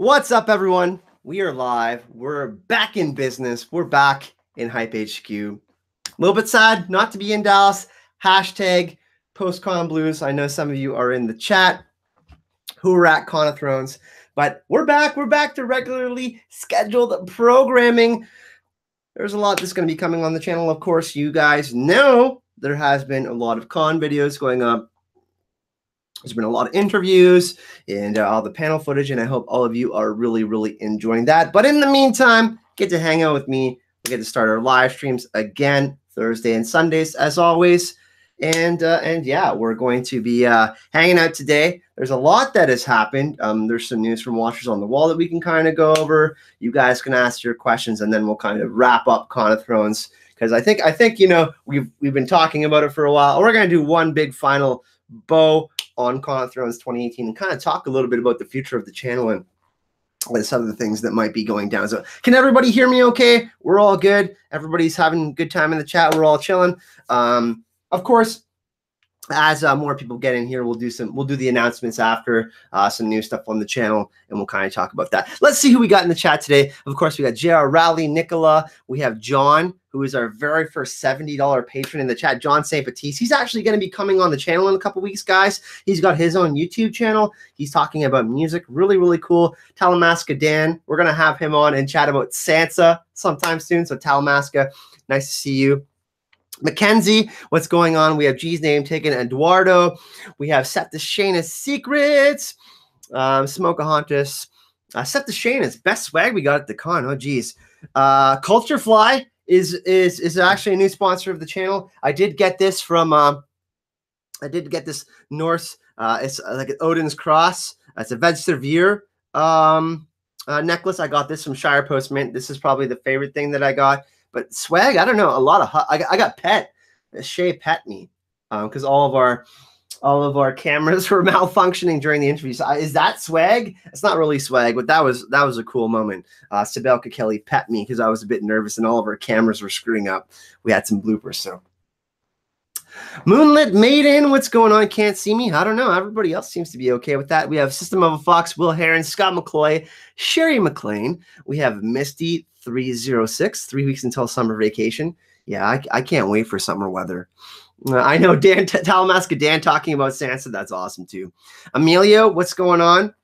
What's up, everyone? We are live. We're back in business. We're back in Hype HQ. A little bit sad not to be in Dallas. Hashtag PostCon Blues. I know some of you are in the chat who are at Con of Thrones, but we're back. We're back to regularly scheduled programming. There's a lot that's going to be coming on the channel. Of course, you guys know there has been a lot of con videos going up. There's been a lot of interviews and all the panel footage, and I hope all of you are really, really enjoying that. But in the meantime, get to hang out with me. We get to start our live streams again Thursday and Sundays, as always. And yeah, we're going to be hanging out today. There's a lot that has happened. There's some news from Watchers on the Wall that we can kind of go over. You guys can ask your questions, and then we'll kind of wrap up Con of Thrones, because I think you know we've been talking about it for a while. We're going to do one big final bow on Con of Thrones 2018 and kind of talk a little bit about the future of the channel and some of the things that might be going down. So can everybody hear me okay? We're all good. Everybody's having a good time in the chat. We're all chilling. Of course, as more people get in here, we'll do the announcements after, some new stuff on the channel, and we'll kind of talk about that. Let's see who we got in the chat today. Of course, we got JR Rowley, Nicola. We have John, who is our very first $70 patron in the chat, John St. Baptiste. He's actually going to be coming on the channel in a couple weeks, guys. He's got his own YouTube channel. He's talking about music. Really, really cool. Talamasca Dan, we're going to have him on and chat about Sansa sometime soon. So Talamasca, nice to see you. Mackenzie, what's going on? We have G's name taken, Eduardo. We have Set the Shayna's Secrets. Smokahontas. Set the Shayna's best swag we got at the con. Oh, geez. Culture Fly is actually a new sponsor of the channel. I did get this from Norse. It's like an Odin's Cross. It's a Vedsterveer necklace. I got this from Shire Post Mint. This is probably the favorite thing that I got. But swag, I don't know. A lot of I got pet. Shay pet me because all of our cameras were malfunctioning during the interview. So is that swag? It's not really swag, but that was a cool moment. Sibelka Kelly pet me because I was a bit nervous and all of our cameras were screwing up. We had some bloopers. So Moonlit Maiden, what's going on? Can't see me. I don't know. Everybody else seems to be okay with that. We have System of a Fox, Will Heron, Scott McCloy, Sherry McLean. We have Misty 306, 3 weeks until summer vacation. Yeah, I can't wait for summer weather. I know Dan Talamasca Dan talking about Sansa. That's awesome too. Emilio, what's going on?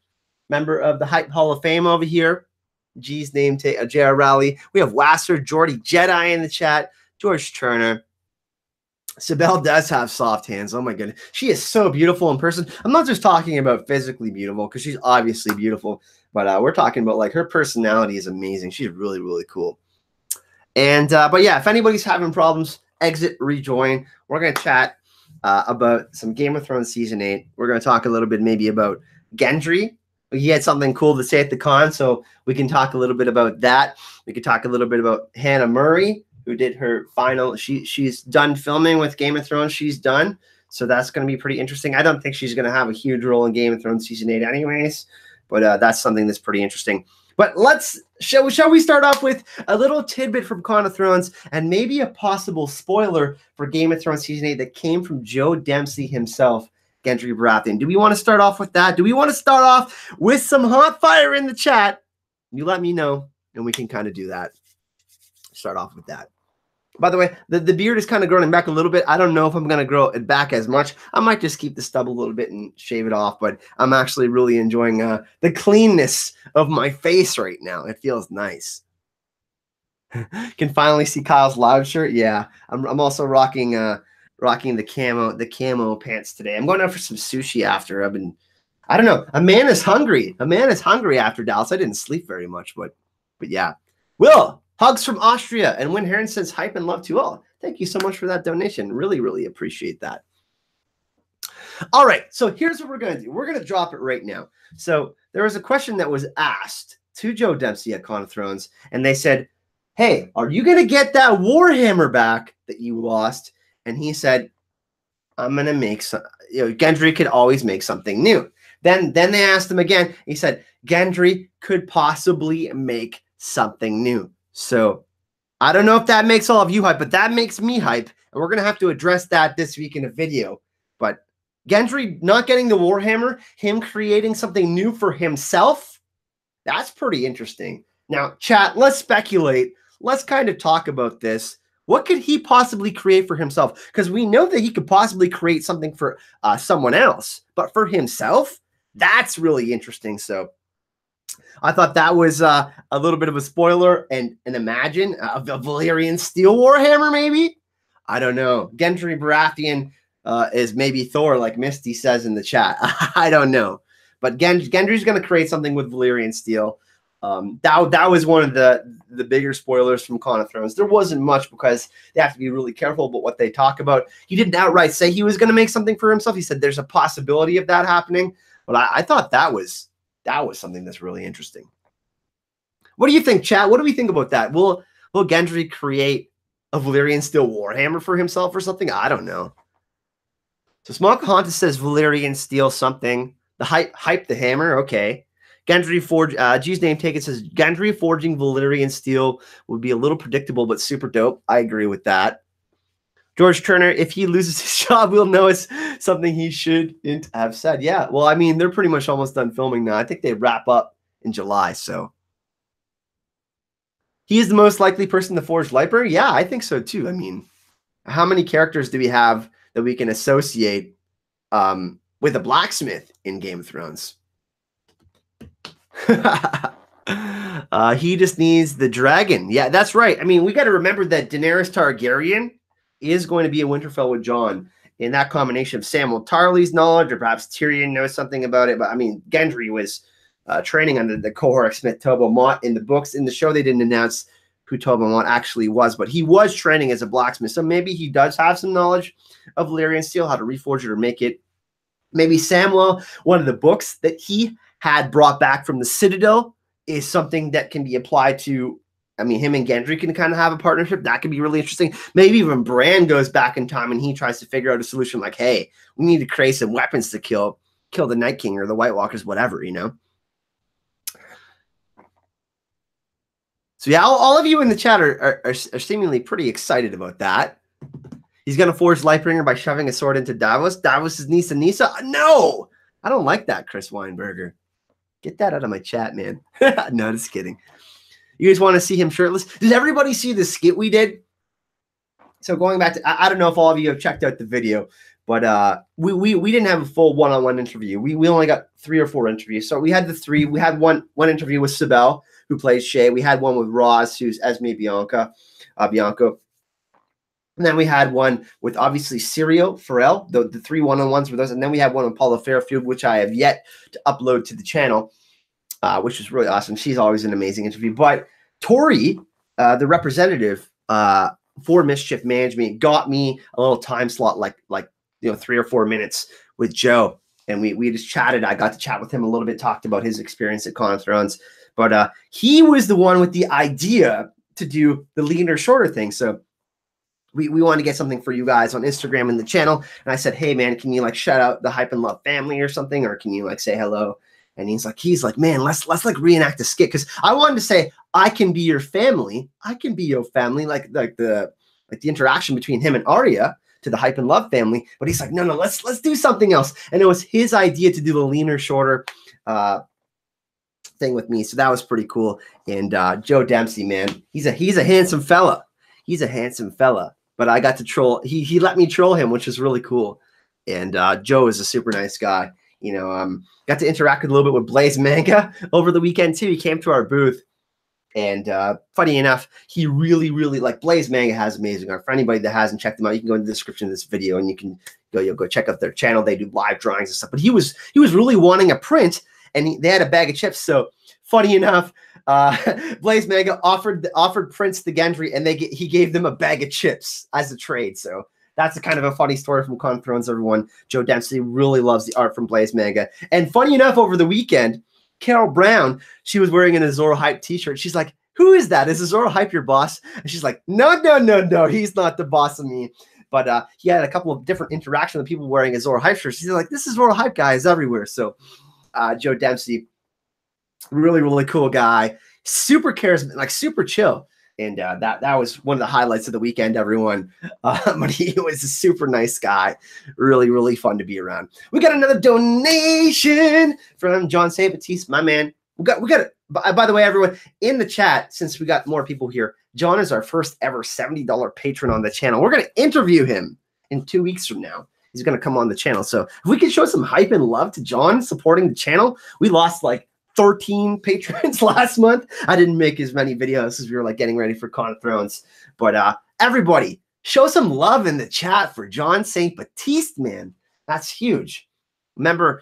Member of the Hype Hall of Fame over here. G's name, J.R. Rowley. We have Wasser, Jordy Jedi in the chat. George Turner. Sibel does have soft hands. Oh my goodness. She is so beautiful in person. I'm not just talking about physically beautiful because she's obviously beautiful, but we're talking about like her personality is amazing. She's really, really cool. And but yeah, if anybody's having problems, exit, rejoin. We're going to chat about some Game of Thrones Season 8. We're going to talk a little bit maybe about Gendry. He had something cool to say at the con, so we can talk a little bit about that. We could talk a little bit about Hannah Murray, who did her final. She's done filming with Game of Thrones. She's done. So that's going to be pretty interesting. I don't think she's going to have a huge role in Game of Thrones Season 8 anyways, but that's something that's pretty interesting. But shall we start off with a little tidbit from Con of Thrones and maybe a possible spoiler for Game of Thrones Season 8 that came from Joe Dempsey himself, Gendry Baratheon. Do we want to start off with that? Do we want to start off with some hot fire in the chat? You let me know, and we can kind of do that. Start off with that. By the way, the beard is kind of growing back a little bit. I don't know if I'm going to grow it back as much. I might just keep the stubble a little bit and shave it off, but I'm actually really enjoying the cleanness of my face right now. It feels nice. Can finally see Kyle's loud shirt. Yeah, I'm also rocking the camo pants today. I'm going out for some sushi after. I don't know. A man is hungry. A man is hungry after Dallas. I didn't sleep very much, but yeah. Will. Hugs from Austria, and Win Heron says hype and love to all. Thank you so much for that donation. Really, really appreciate that. All right, so here's what we're going to do. We're going to drop it right now. So there was a question that was asked to Joe Dempsey at Con of Thrones, and they said, hey, are you going to get that Warhammer back that you lost? And he said, I'm going to make some, Gendry could always make something new. Then they asked him again. He said, Gendry could possibly make something new. So I don't know if that makes all of you hype, but that makes me hype. And we're going to have to address that this week in a video. But Gendry not getting the Warhammer, him creating something new for himself, That's pretty interesting. Now, chat, let's speculate. Let's kind of talk about this. What could he possibly create for himself? Because we know that he could possibly create something for someone else, but for himself, that's really interesting. So I thought that was a little bit of a spoiler. And imagine a Valyrian Steel Warhammer, maybe? I don't know. Gendry Baratheon is maybe Thor, like Misty says in the chat. I don't know. But Gendry's going to create something with Valyrian Steel. That was one of the bigger spoilers from Con of Thrones. There wasn't much because they have to be really careful about what they talk about. He didn't outright say he was going to make something for himself. He said there's a possibility of that happening. But I thought that was something that's really interesting. What do you think, chat? What do we think about that? Will Gendry create a Valyrian Steel Warhammer for himself or something? I don't know. So Smokahontas says Valyrian Steel something. The hype the hammer. Okay. Gendry Forge, G's name taken says Gendry forging Valyrian Steel would be a little predictable, but super dope. I agree with that. George Turner, if he loses his job, we'll know it's something he shouldn't have said. Yeah, well, I mean, they're pretty much almost done filming now. I think they wrap up in July, so. He is the most likely person to forge Liper? Yeah, I think so too. I mean, how many characters do we have that we can associate with a blacksmith in Game of Thrones? He just needs the dragon. Yeah, that's right. I mean, we got to remember that Daenerys Targaryen is going to be a Winterfell with Jon. In that combination of Samwell Tarly's knowledge, or perhaps Tyrion knows something about it. But I mean, Gendry was training under the cohort Smith Tobo Mott in the books. In the show, they didn't announce who Tobo Mott actually was, but he was training as a blacksmith. So maybe he does have some knowledge of Valyrian Steel, how to reforge it or make it. Maybe Samwell, one of the books that he had brought back from the Citadel, is something that can be applied to. I mean, him and Gendry can kind of have a partnership. That could be really interesting. Maybe even Bran goes back in time and he tries to figure out a solution like, hey, we need to create some weapons to kill the Night King or the White Walkers, whatever, you know? So yeah, all of you in the chat are seemingly pretty excited about that. He's going to forge Lightbringer by shoving a sword into Davos. Davos' niece Nisa? No! I don't like that, Chris Weinberger. Get that out of my chat, man. No, just kidding. You guys want to see him shirtless? Did everybody see the skit we did? So going back to, I don't know if all of you have checked out the video, but we didn't have a full one-on-one interview. We only got 3 or 4 interviews. So we had the 3. We had one interview with Sibel, who plays Shay. We had one with Roz, who's Esme Bianco. And then we had one with obviously Serial Pharrell. The 3 one-on-ones were those. And then we had one with Paula Fairfield, which I have yet to upload to the channel. Which was really awesome. She's always an amazing interview. But Tori, the representative for Mischief Management, got me a little time slot, like 3 or 4 minutes with Joe, and we just chatted. I got to chat with him a little bit, talked about his experience at Con of Thrones. But he was the one with the idea to do the leaner, shorter thing. So we want to get something for you guys on Instagram and the channel. And I said, hey man, can you shout out the Hype and Love family or something, or can you say hello? And he's like, man, let's reenact a skit, because I wanted to say I can be your family, I can be your family, like the interaction between him and Arya to the Hype and Love family. But he's like, no, let's do something else. And it was his idea to do the leaner, shorter thing with me. So that was pretty cool. And Joe Dempsey, man, he's a handsome fella. He's a handsome fella. But I got to troll. He let me troll him, which was really cool. And Joe is a super nice guy. Got to interact a little bit with Blaze Manga over the weekend too. He came to our booth, and funny enough, he really Blaze Manga has amazing art. For anybody that hasn't checked them out, you can go in the description of this video and you can go check out their channel. They do live drawings and stuff. But he was really wanting a print, and they had a bag of chips. So funny enough, Blaze Manga offered prints to Gendry, and he gave them a bag of chips as a trade. So that's a kind of a funny story from Con of Thrones, everyone. Joe Dempsey really loves the art from Blaze Manga. And funny enough, over the weekend, Carol Brown, she was wearing an Azor Hype t-shirt. She's like, who is that? Is Azor Hype your boss? And she's like, no, he's not the boss of me. But he had a couple of different interactions with people wearing Azor Hype shirts. He's like, this Azor Hype guy is everywhere. So Joe Dempsey, really cool guy. Super charismatic, super chill. And that was one of the highlights of the weekend, everyone. But he was a super nice guy. Really fun to be around. We got another donation from John Sabatiste, my man. We got. By the way, everyone in the chat, since we got more people here, John is our first ever $70 patron on the channel. We're gonna interview him in 2 weeks from now. He's gonna come on the channel. So if we can show some hype and love to John supporting the channel, we lost like 13 patrons last month. I didn't make as many videos as we were like getting ready for Con of Thrones. But everybody, show some love in the chat for John St. Baptiste, man. That's huge. Remember,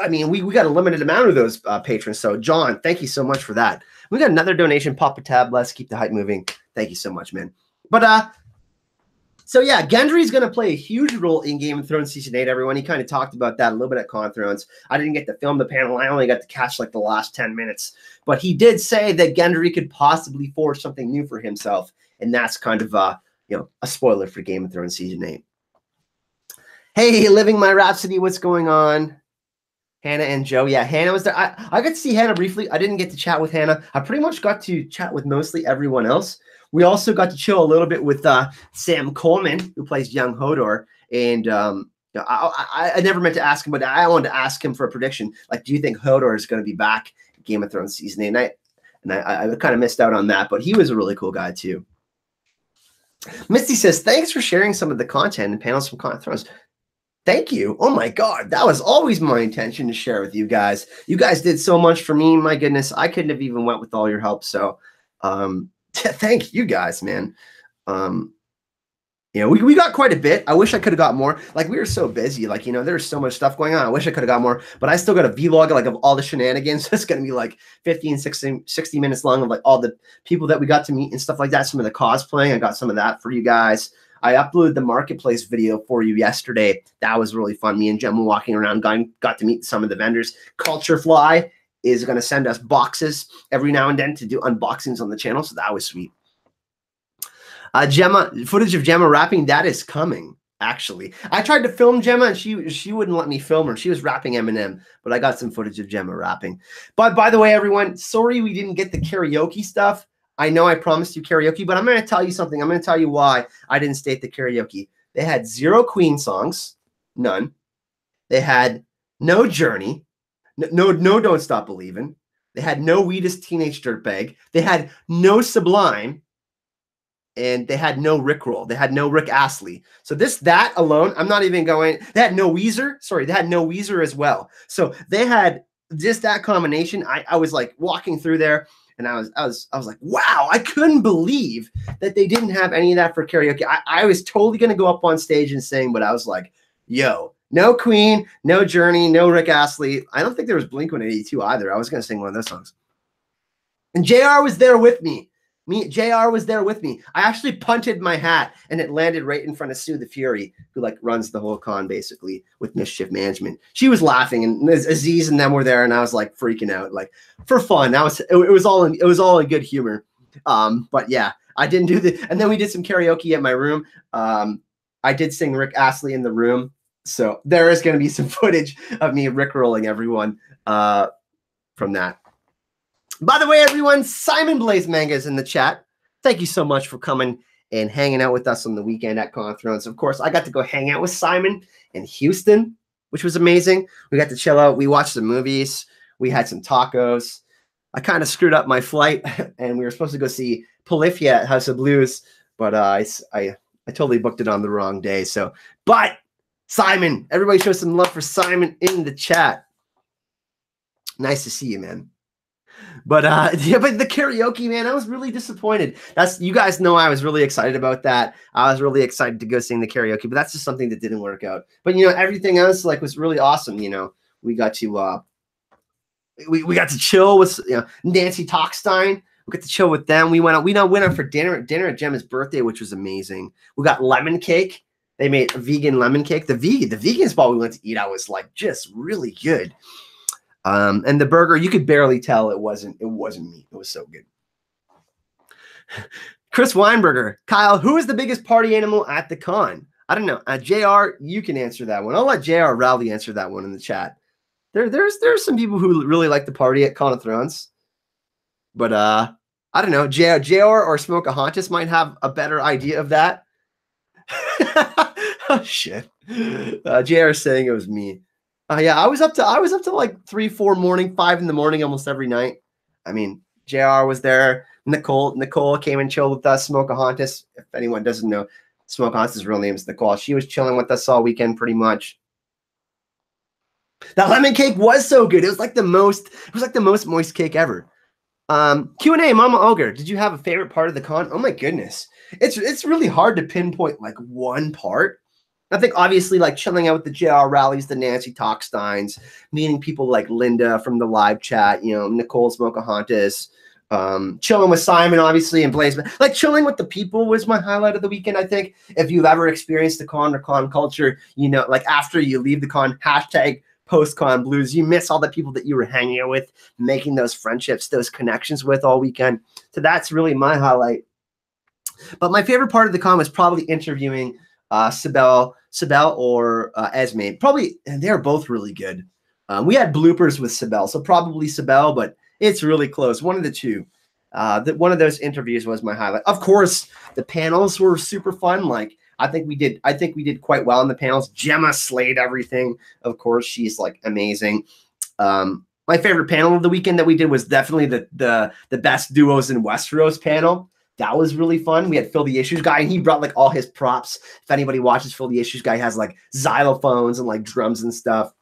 I mean, we got a limited amount of those patrons. So, John, thank you so much for that. We got another donation. Pop a tab. Let's keep the hype moving. Thank you so much, man. But so yeah, Gendry's going to play a huge role in Game of Thrones Season 8, everyone. He kind of talked about that a little bit at Con of Thrones. I didn't get to film the panel. I only got to catch like the last 10 minutes. But he did say that Gendry could possibly forge something new for himself. And that's kind of, you know, a spoiler for Game of Thrones Season 8. Hey, Living My Rhapsody, what's going on? Hannah and Joe. Yeah, Hannah was there. I got to see Hannah briefly. I didn't get to chat with Hannah. I pretty much got to chat with mostly everyone else. We also got to chill a little bit with Sam Coleman, who plays young Hodor. And I never meant to ask him, but I wanted to ask him for a prediction. Like, do you think Hodor is going to be back in Game of Thrones Season 8? And I kind of missed out on that, but he was a really cool guy too. Misty says, thanks for sharing some of the content and panels from Con of Thrones. Thank you. Oh my God. That was always my intention to share with you guys. You guys did so much for me. My goodness. I couldn't have even went with all your help. So thank you guys, man. You know, we got quite a bit. I wish I could have got more. Like, we were so busy. Like, you know, there's so much stuff going on. I wish I could have got more. But I still got a vlog like of all the shenanigans. It's going to be like 15, 60 minutes long of like all the people that we got to meet and stuff like that. Some of the cosplaying. I got some of that for you guys. I uploaded the marketplace video for you yesterday. That was really fun. Me and Gemma walking around, got to meet some of the vendors. Culture Fly is going to send us boxes every now and then to do unboxings on the channel. So that was sweet. Gemma, footage of Gemma rapping, that is coming, actually. I tried to film Gemma, and she wouldn't let me film her. She was rapping Eminem, but I got some footage of Gemma rapping. But by the way, everyone, sorry we didn't get the karaoke stuff. I know I promised you karaoke, but I'm going to tell you something. I'm going to tell you why I didn't state the karaoke. They had 0 Queen songs, none. They had no Journey, no Don't Stop Believin'. They had no Weedest Teenage Dirtbag. They had no Sublime, and they had no Rickroll. They had no Rick Astley. So that alone, I'm not even going. They had no Weezer. Sorry, they had no Weezer as well. So they had just that combination. I was like walking through there. And I was like, wow, I couldn't believe that they didn't have any of that for karaoke. I was totally going to go up on stage and sing, but I was like, yo, no Queen, no Journey, no Rick Astley. I don't think there was Blink-182 either. I was going to sing one of those songs. And JR was there with me. JR was there with me. I actually punted my hat, and it landed right in front of Sue the Fury, who like runs the whole con basically with Mischief Management. She was laughing, and Aziz and them were there, and I was like freaking out, like for fun. It was all in good humor. But yeah, I didn't do the. And then we did some karaoke at my room. I did sing Rick Astley in the room, so there is going to be some footage of me rickrolling everyone from that. By the way, everyone, Simon Blaze Manga is in the chat. Thank you so much for coming and hanging out with us on the weekend at Con of Thrones. Of course, I got to go hang out with Simon in Houston, which was amazing. We got to chill out. We watched some movies. We had some tacos. I kind of screwed up my flight, and we were supposed to go see Polyphia at House of Blues, but I totally booked it on the wrong day. But Simon, everybody show some love for Simon in the chat. Nice to see you, man. But yeah, but the karaoke, man, I was really disappointed. You guys know I was really excited about that. I was really excited to go sing the karaoke, but that's just something that didn't work out. But you know, everything else like was really awesome. You know, we got to we got to chill with Nancy Talkstein. We got to chill with them. We went out for dinner at Gemma's birthday, which was amazing. We got lemon cake. They made a vegan lemon cake. The vegan spot we went to eat out was like just really good. And the burger, you could barely tell it wasn't meat. It was so good. Chris Weinberger, Kyle, who is the biggest party animal at the con? I don't know. JR, you can answer that one. I'll let JR Rowley answer that one in the chat. There's some people who really like the party at Con of Thrones. But I don't know. JR or Smokahontas might have a better idea of that. Oh, shit. JR is saying it was me. Yeah, I was up to like 3, 4 morning, 5 in the morning almost every night. I mean, JR was there. Nicole came and chilled with us. Smokahontas, if anyone doesn't know, Smokahontas' real name is Nicole. She was chilling with us all weekend pretty much. That lemon cake was so good. It was like the most moist cake ever. Q&A, Mama Ogre, did you have a favorite part of the con? Oh my goodness. It's really hard to pinpoint like one part. I think obviously like chilling out with the JR rallies, the Nancy Talksteins, meeting people like Linda from the live chat, Nicole Smokahontas, chilling with Simon, obviously, and Blaze. Like chilling with the people was my highlight of the weekend, I think. If you've ever experienced the con or con culture, like after you leave the con, hashtag post-con blues, you miss all the people that you were hanging out with, making those friendships, those connections with all weekend. So that's really my highlight. But my favorite part of the con was probably interviewing Sibel or Esme. Probably, and they're both really good. We had bloopers with Sibel, so probably Sibel, but it's really close. One of the two. One of those interviews was my highlight. Of course, the panels were super fun. Like I think we did quite well in the panels. Gemma slayed everything. Of course, she's like amazing. My favorite panel of the weekend that we did was definitely the best duos in Westeros panel. That was really fun. We had Phil the Issues Guy, and he brought like all his props. If anybody watches Phil the Issues Guy, he has like xylophones and like drums and stuff.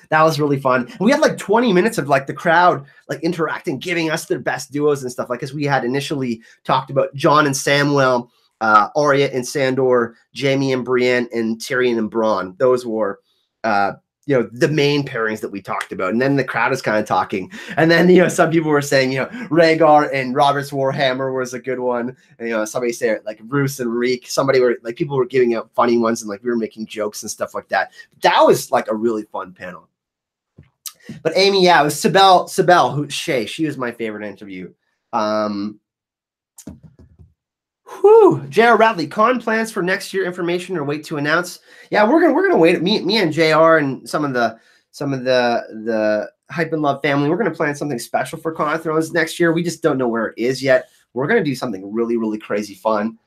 That was really fun. And we had like 20 minutes of like the crowd like interacting, giving us their best duos and stuff. Like as we had initially talked about John and Samwell, Arya and Sandor, Jaime and Brienne, and Tyrion and Bronn. Those were the main pairings that we talked about. And then the crowd is kind of talking. And then, some people were saying, Rhaegar and Robert's Warhammer was a good one. And, somebody said like Roose and Reek. People were giving out funny ones and like we were making jokes and stuff like that. That was like a really fun panel. But Amy, yeah, it was Sibel, she was my favorite interview. J.R. Radley, con plans for next year, information or wait to announce. Yeah, we're gonna wait. Me and JR and some of the Hype and Love family, we're gonna plan something special for Con of Thrones next year. We just don't know where it is yet. We're gonna do something really, really crazy fun.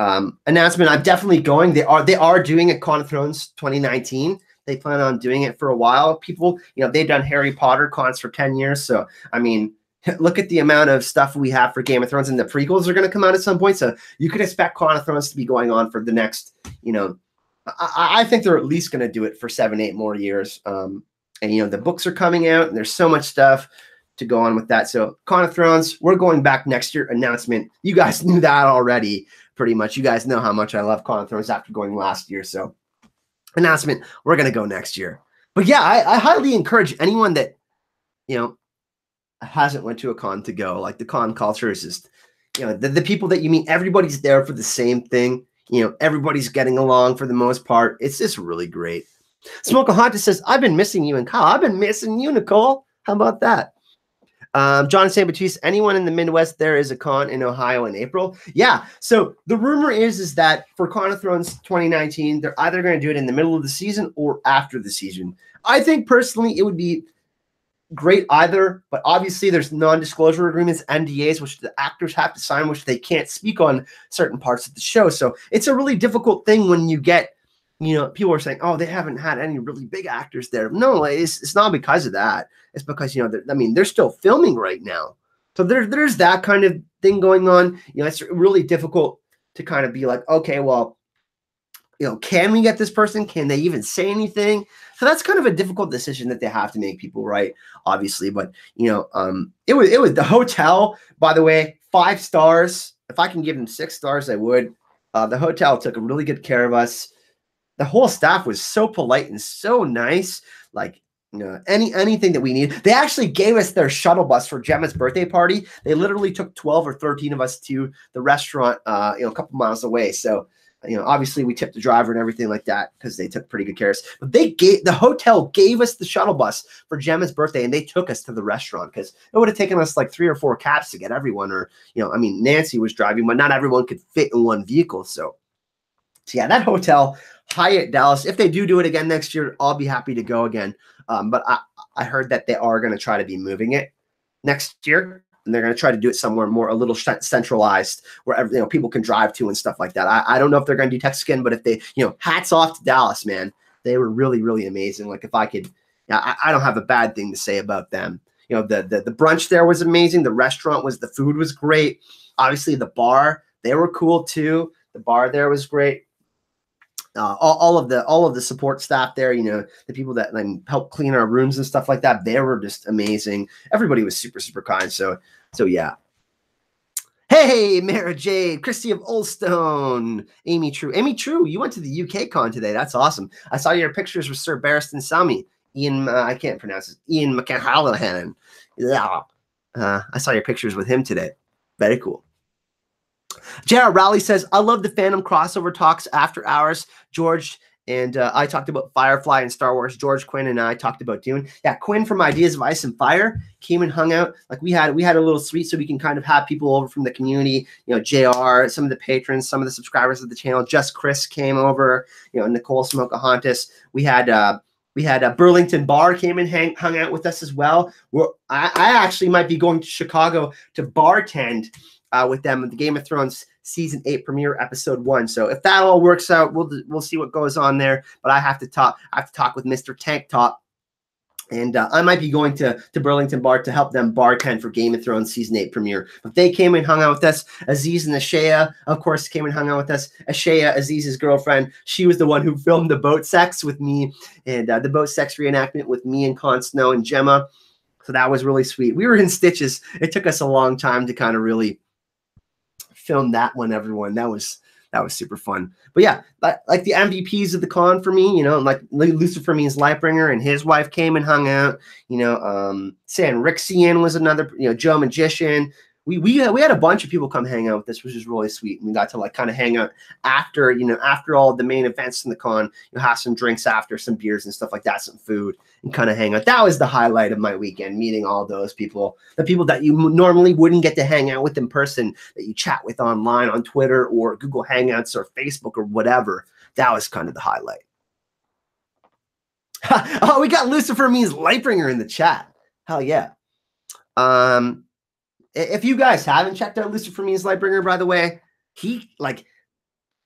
Announcement, I'm definitely going. They are doing a Con of Thrones 2019. They plan on doing it for a while. People, they've done Harry Potter cons for 10 years. So, I mean, look at the amount of stuff we have for Game of Thrones, and the prequels are going to come out at some point. So you could expect Con of Thrones to be going on for the next, I think they're at least going to do it for 7, 8 more years. And, the books are coming out and there's so much stuff to go on with that. So Con of Thrones, we're going back next year. Announcement. You guys knew that already pretty much. You guys know how much I love Con of Thrones after going last year. So announcement, we're going to go next year. But yeah, I highly encourage anyone that, hasn't went to a con to go. Like the con culture is just, the people that you meet, everybody's there for the same thing. Everybody's getting along for the most part. It's just really great. Smokahontas says, I've been missing you and Kyle. I've been missing you, Nicole. How about that? John St. Baptiste, anyone in the Midwest, there is a con in Ohio in April. Yeah. So the rumor is that for Con of Thrones 2019, they're either going to do it in the middle of the season or after the season. I think personally it would be great either, but obviously there's non-disclosure agreements, NDAs, which the actors have to sign, which they can't speak on certain parts of the show. So it's a really difficult thing when you get, people are saying, oh, they haven't had any really big actors there. No, it's not because of that. It's because, they're still filming right now. So there's that kind of thing going on. It's really difficult to kind of be like, okay, well, can we get this person? Can they even say anything? So that's kind of a difficult decision that they have to make, people, right? Obviously, but it was the hotel, by the way, 5 stars. If I can give them 6 stars, I would. The hotel took really good care of us. The whole staff was so polite and so nice. Like, anything that we need. They actually gave us their shuttle bus for Gemma's birthday party. They literally took 12 or 13 of us to the restaurant, a couple miles away. So, obviously we tipped the driver and everything like that because they took pretty good care of us. But the hotel gave us the shuttle bus for Gemma's birthday, and they took us to the restaurant because it would have taken us like 3 or 4 cabs to get everyone. Or, Nancy was driving, but not everyone could fit in one vehicle. So yeah, that hotel, Hyatt Dallas, if they do it again next year, I'll be happy to go again. But I heard that they are going to try to be moving it next year. And they're going to try to do it somewhere more a little centralized where people can drive to and stuff like that. I don't know if they're going to do Texican, but if they, hats off to Dallas, man. They were really, really amazing. Like if I could, yeah, I don't have a bad thing to say about them. You know, the brunch there was amazing. The restaurant the food was great. Obviously the bar, they were cool too. The bar there was great. All of the support staff there, you know, the people that help clean our rooms and stuff like that, they were just amazing. Everybody was super, super kind. So yeah. Hey, Mara Jade, Christy of Oldstone, Amy True, you went to the UK con today. That's awesome. I saw your pictures with Sir Barristan Sami, Ian, I can't pronounce it, Ian McCallahan. Yeah. I saw your pictures with him today. Very cool. Jared Rowley says, I love the fandom crossover talks after hours. George and I talked about Firefly and Star Wars. George, Quinn, and I talked about Dune. Yeah, Quinn from Ideas of Ice and Fire came and hung out. Like we had a little suite so we can kind of have people over from the community. You know, JR, some of the patrons, some of the subscribers of the channel. Just Chris came over. You know, Nicole Smokahontas. We had Burlington Bar came and hung out with us as well. I actually might be going to Chicago to bartend with them at the Game of Thrones season 8 premiere episode 1. So if that all works out, we'll see what goes on there. But I have to talk with Mr. Tank Top, and I might be going to Burlington Bar to help them bartend for Game of Thrones season 8 premiere. But they came and hung out with us. Aziz and Ashaya, of course, came and hung out with us. Ashaya, Aziz's girlfriend, she was the one who filmed the boat sex with me, and the boat sex reenactment with me and Con Snow and Gemma. So that was really sweet. We were in stitches. It took us a long time to kind of really film that one, everyone. That was super fun. But yeah, like the MVPs of the con for me, you know, like Lucifer means Lightbringer and his wife came and hung out. You know, San Rixian was another, you know, Joe Magician. We had a bunch of people come hang out with us, which is really sweet. And we got to like kind of hang out after, you know, after all the main events in the con. You have some drinks after, some beers and stuff like that, some food, and kind of hang out. That was the highlight of my weekend, meeting all those people, the people that you normally wouldn't get to hang out with in person, that you chat with online on Twitter or Google Hangouts or Facebook or whatever. That was kind of the highlight. Oh, we got Lucifer means Lightbringer in the chat. Hell yeah. If you guys haven't checked out Lucifer means Lightbringer, by the way, he like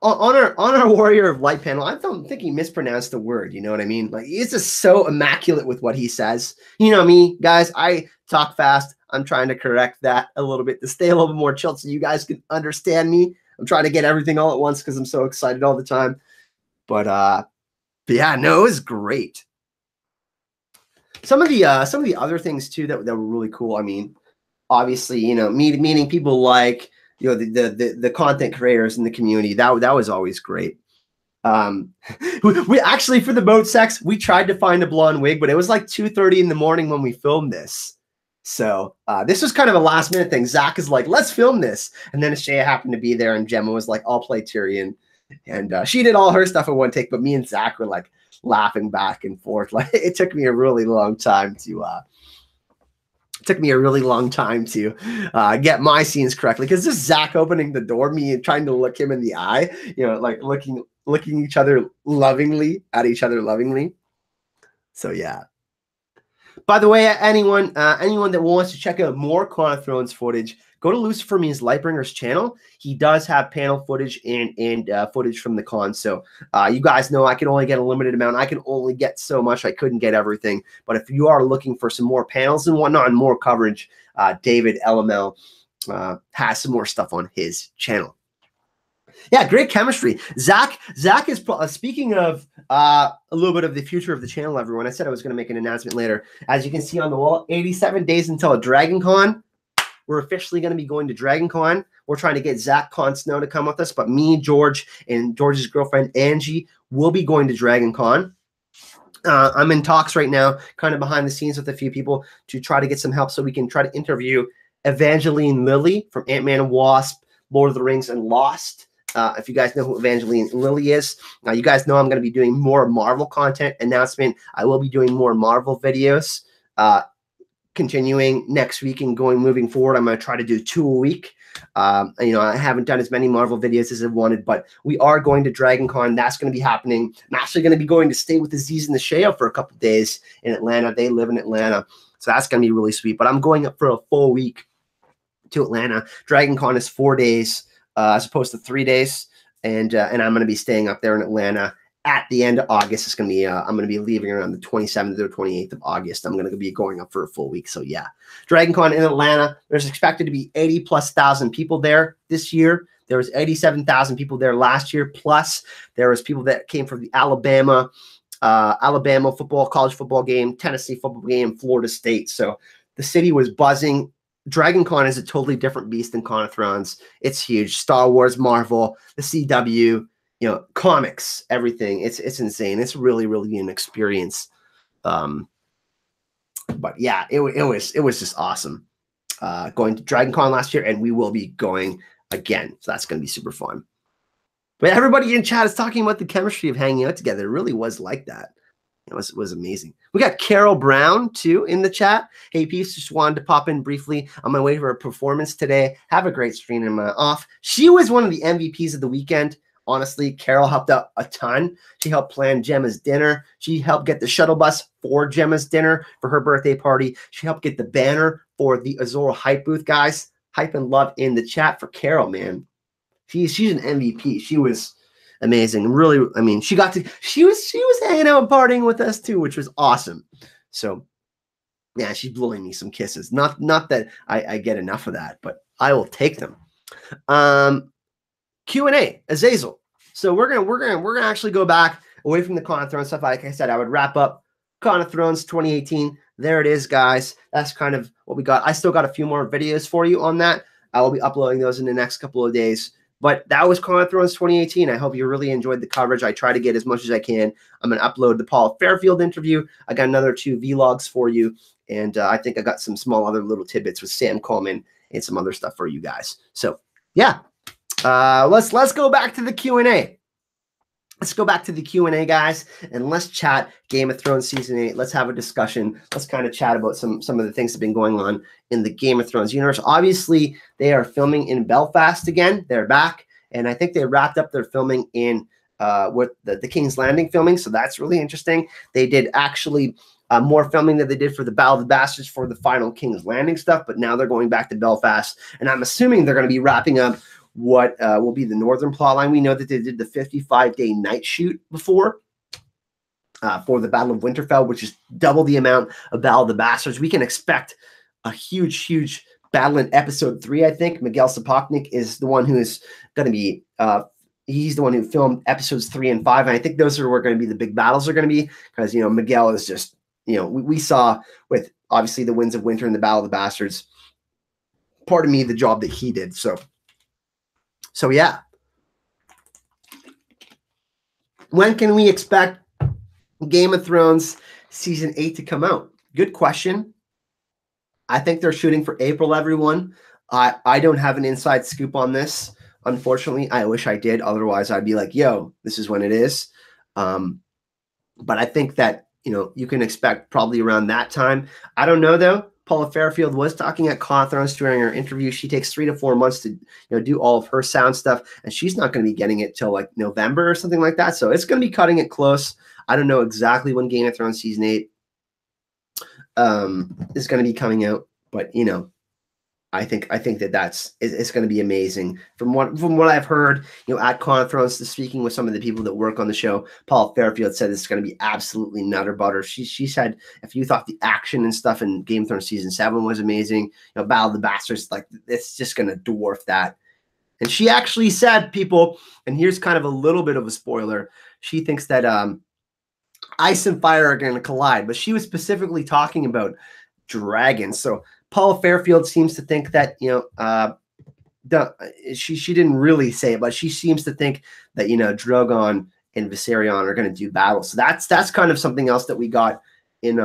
on our Warrior of Light panel, I don't think he mispronounced the word. You know what I mean? Like he's just so immaculate with what he says. You know me, guys. I talk fast. I'm trying to correct that a little bit to stay a little bit more chilled so you guys can understand me. I'm trying to get everything all at once because I'm so excited all the time. But yeah, no, it was great. Some of the other things too that were really cool. I mean, obviously, you know, meeting people like, you know, the content creators in the community. That was always great. We actually, for the boat sex, we tried to find a blonde wig, but it was like 2:30 in the morning when we filmed this. So this was kind of a last minute thing. Zach is like, let's film this. And then Shea happened to be there and Gemma was like, I'll play Tyrion. And she did all her stuff in one take, but me and Zach were like laughing back and forth. Like it took me a really long time to get my scenes correctly, because this Zach opening the door, me and trying to look him in the eye, you know, like looking each other lovingly at each other lovingly. So yeah. By the way, anyone that wants to check out more Con of Thrones footage, go to Lucifer Means Lightbringer's channel. He does have panel footage and footage from the con. So you guys know I can only get a limited amount. I can only get so much. I couldn't get everything. But if you are looking for some more panels and whatnot and more coverage, David LML has some more stuff on his channel. Yeah, great chemistry. Zach is speaking of a little bit of the future of the channel, everyone. I said I was going to make an announcement later. As you can see on the wall, 87 days until Dragon Con. We're officially going to be going to Dragon Con. We're trying to get Zach Con Snow to come with us, but me, George, and George's girlfriend, Angie, will be going to Dragon Con. I'm in talks right now, kind of behind the scenes with a few people to try to get some help so we can try to interview Evangeline Lilly from Ant-Man and Wasp, Lord of the Rings, and Lost. If you guys know who Evangeline Lilly is, now you guys know I'm going to be doing more Marvel content announcement. I will be doing more Marvel videos continuing next week and moving forward. I'm going to try to do 2 a week. You know, I haven't done as many Marvel videos as I wanted, but we are going to Dragon Con. That's going to be happening. I'm actually going to be going to stay with Aziz and the Shea for a couple of days in Atlanta. They live in Atlanta, so that's going to be really sweet. But I'm going up for a full week to Atlanta. Dragon Con is 4 days. As opposed to 3 days, and I'm going to be staying up there in Atlanta at the end of August. It's going to be, I'm going to be leaving around the 27th or 28th of August. I'm going to be going up for a full week. So yeah, DragonCon in Atlanta, there's expected to be 80,000+ people there this year. There was 87,000 people there last year. Plus there was people that came from the Alabama football, college football game, Tennessee football game, Florida State. So the city was buzzing. DragonCon is a totally different beast than Con of Thrones. It's huge. Star Wars, Marvel, the CW, comics, everything. It's insane. It's really, really an experience. But yeah, it was just awesome. Going to DragonCon last year, and we will be going again. So that's going to be super fun. But everybody in chat is talking about the chemistry of hanging out together. It really was like that. It was amazing. We got Carol Brown, too, in the chat. Hey, peeps, just wanted to pop in briefly on my way for a performance today. Have a great stream in my off. She was one of the MVPs of the weekend. Honestly, Carol helped out a ton. She helped plan Gemma's dinner. She helped get the shuttle bus for Gemma's dinner for her birthday party. She helped get the banner for the Azora Hype booth, guys. Hype and love in the chat for Carol, man. She's an MVP. She was amazing. Really, I mean, she was hanging out and partying with us too, which was awesome. So yeah, she's blowing me some kisses. Not that I get enough of that, but I will take them. Q&A, Azazel. So we're gonna actually go back away from the Con of Thrones stuff. Like I said, I would wrap up Con of Thrones 2018. There it is, guys. That's kind of what we got. I still got a few more videos for you on that. I will be uploading those in the next couple of days. But that was Con of Thrones 2018. I hope you really enjoyed the coverage. I try to get as much as I can. I'm going to upload the Paul Fairfield interview. I got another 2 vlogs for you. And I think I got some small other little tidbits with Sam Coleman and some other stuff for you guys. So, yeah. Let's go back to the Q&A. Let's go back to the Q&A, guys, and let's chat Game of Thrones Season 8. Let's have a discussion. Let's kind of chat about some of the things that have been going on in the Game of Thrones universe. Obviously, they are filming in Belfast again. They're back, and I think they wrapped up their filming in with the King's Landing filming, so that's really interesting. They did actually more filming than they did for the Battle of the Bastards for the final King's Landing stuff, but now they're going back to Belfast, and I'm assuming they're going to be wrapping up what will be the northern plotline. We know that they did the 55-day night shoot before for the Battle of Winterfell, which is double the amount of Battle of the Bastards. We can expect a huge battle in episode 3, I think. Miguel Sapochnik is the one who is going to be he's the one who filmed episodes 3 and 5, and I think those are where going to be the big battles are going to be, because Miguel is just we saw with obviously the Winds of Winter and the Battle of the Bastards, pardon me, the job that he did. So yeah. When can we expect Game of Thrones Season 8 to come out? Good question. I think they're shooting for April, everyone. I don't have an inside scoop on this, unfortunately. I wish I did. Otherwise, I'd be like, yo, this is when it is. But I think that, you can expect probably around that time. I don't know, though. Paula Fairfield was talking at Con of Thrones during her interview. She takes 3 to 4 months to do all of her sound stuff, and she's not going to be getting it till like November or something like that. So it's going to be cutting it close. I don't know exactly when Game of Thrones Season 8 is going to be coming out, but I think that it's going to be amazing. From what I've heard, at Con of Thrones, speaking with some of the people that work on the show, Paul Fairfield said it's going to be absolutely nutter butter. She said if you thought the action and stuff in Game of Thrones Season 7 was amazing, Battle of the Bastards, like it's just going to dwarf that. And she actually said, people, and here's kind of a little bit of a spoiler, she thinks that ice and fire are going to collide, but she was specifically talking about dragons. So Paula Fairfield seems to think that, she didn't really say it, but she seems to think that, Drogon and Viserion are going to do battle. So that's kind of something else that we got in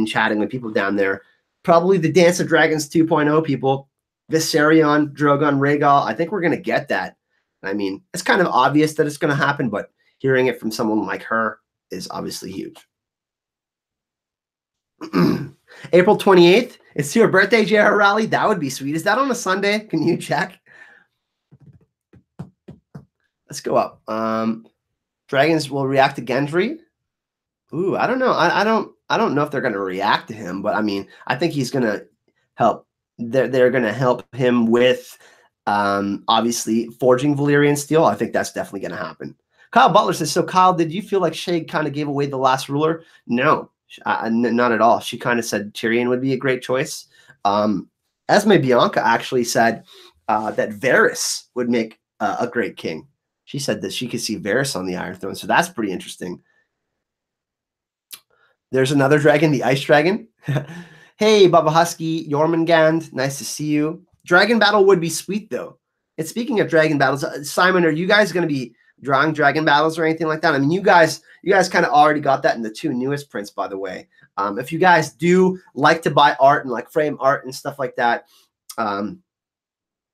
chatting with people down there. Probably the Dance of Dragons 2.0, people. Viserion, Drogon, Rhaegal. I think we're going to get that. I mean, it's kind of obvious that it's going to happen, but hearing it from someone like her is obviously huge. April 28th. It's your birthday, J.R. Raleigh. That would be sweet. Is that on a Sunday? Can you check? Let's go up. Dragons will react to Gendry. Ooh, I don't know. I don't know if they're going to react to him, but I mean, I think he's going to help. They're going to help him with obviously forging Valyrian steel. I think that's definitely going to happen. Kyle Butler says, so Kyle, did you feel like Shay kind of gave away the last ruler? No, not at all. She kind of said Tyrion would be a great choice. Esme Bianca actually said that Varys would make a great king. She said that she could see Varys on the Iron Throne, so that's pretty interesting. There's another dragon, the Ice Dragon. Hey, Baba Husky, Jormungand, nice to see you. Dragon battle would be sweet, though. And speaking of dragon battles, Simon, are you guys going to be drawing dragon battles or anything like that? I mean, you guys kind of already got that in the 2 newest prints, by the way. If you guys do like to buy art and like frame art and stuff like that,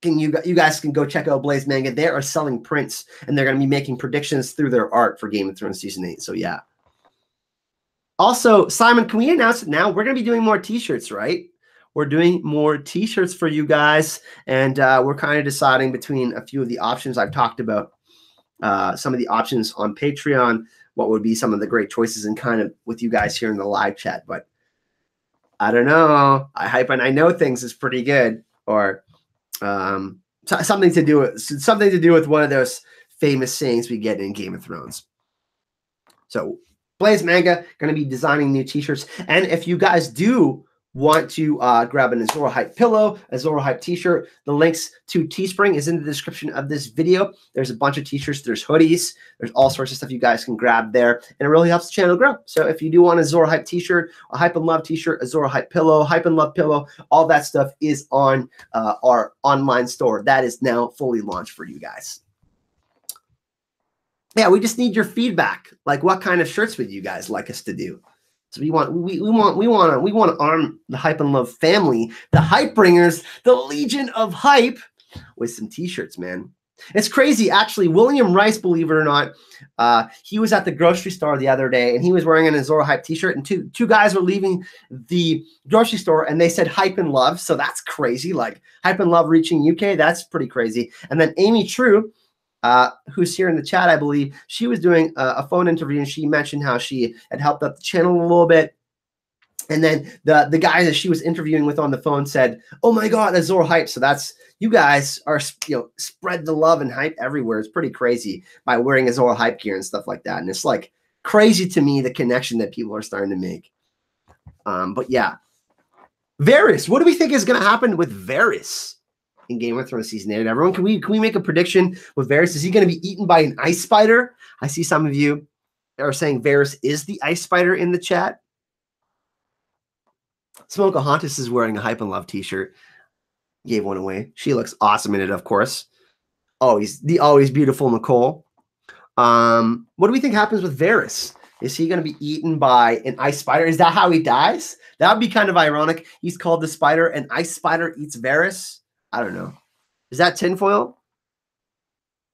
you guys can go check out Blaze Manga. They are selling prints, and they're going to be making predictions through their art for Game of Thrones Season 8. So, yeah. Also, Simon, can we announce it now? We're going to be doing more T-shirts, right? We're doing more T-shirts for you guys, and we're kind of deciding between a few of the options I've talked about, some of the options on Patreon, what would be some of the great choices, and kind of with you guys here in the live chat. But I don't know. I hype and I know things is pretty good, or something to do with one of those famous sayings we get in Game of Thrones. So Blaze Manga going to be designing new T-shirts, and if you guys do want to grab an Azor Hype pillow, Azor Hype t-shirt, the links to Teespring is in the description of this video. There's a bunch of t-shirts, there's hoodies, there's all sorts of stuff you guys can grab there, and it really helps the channel grow. So if you do want a Azor Hype t-shirt, a Hype and Love t-shirt, Azor Hype pillow, Hype and Love pillow, all that stuff is on our online store. That is now fully launched for you guys. Yeah, we just need your feedback. Like, what kind of shirts would you guys like us to do? So we want to arm the Hype and Love family, the Hype Bringers, the Legion of Hype, with some T-shirts, man. It's crazy, actually. William Rice, believe it or not, he was at the grocery store the other day, and he was wearing an Azor Hype T-shirt, and two guys were leaving the grocery store, and they said Hype and Love, so that's crazy. Like, Hype and Love reaching UK, that's pretty crazy. And then Amy True, who's here in the chat, I believe, she was doing a phone interview, and she mentioned how she had helped out the channel a little bit. And then the guy that she was interviewing with on the phone said, "Oh my God, Azor Hype!" So that's, you guys are, spread the love and hype everywhere. It's pretty crazy by wearing Azor Hype gear and stuff like that. And it's like crazy to me, the connection that people are starting to make. But yeah, Varys. What do we think is going to happen with Varys in Game of Thrones Season 8? Everyone, can we make a prediction with Varys? Is he going to be eaten by an ice spider? I see some of you are saying Varys is the ice spider in the chat. Smokeahontas is wearing a Hype and Love t-shirt. Gave one away. She looks awesome in it, of course. Always beautiful Nicole. What do we think happens with Varys? Is he going to be eaten by an ice spider? Is that how he dies? That would be kind of ironic. He's called the spider, and ice spider eats Varys. I don't know. Is that tinfoil?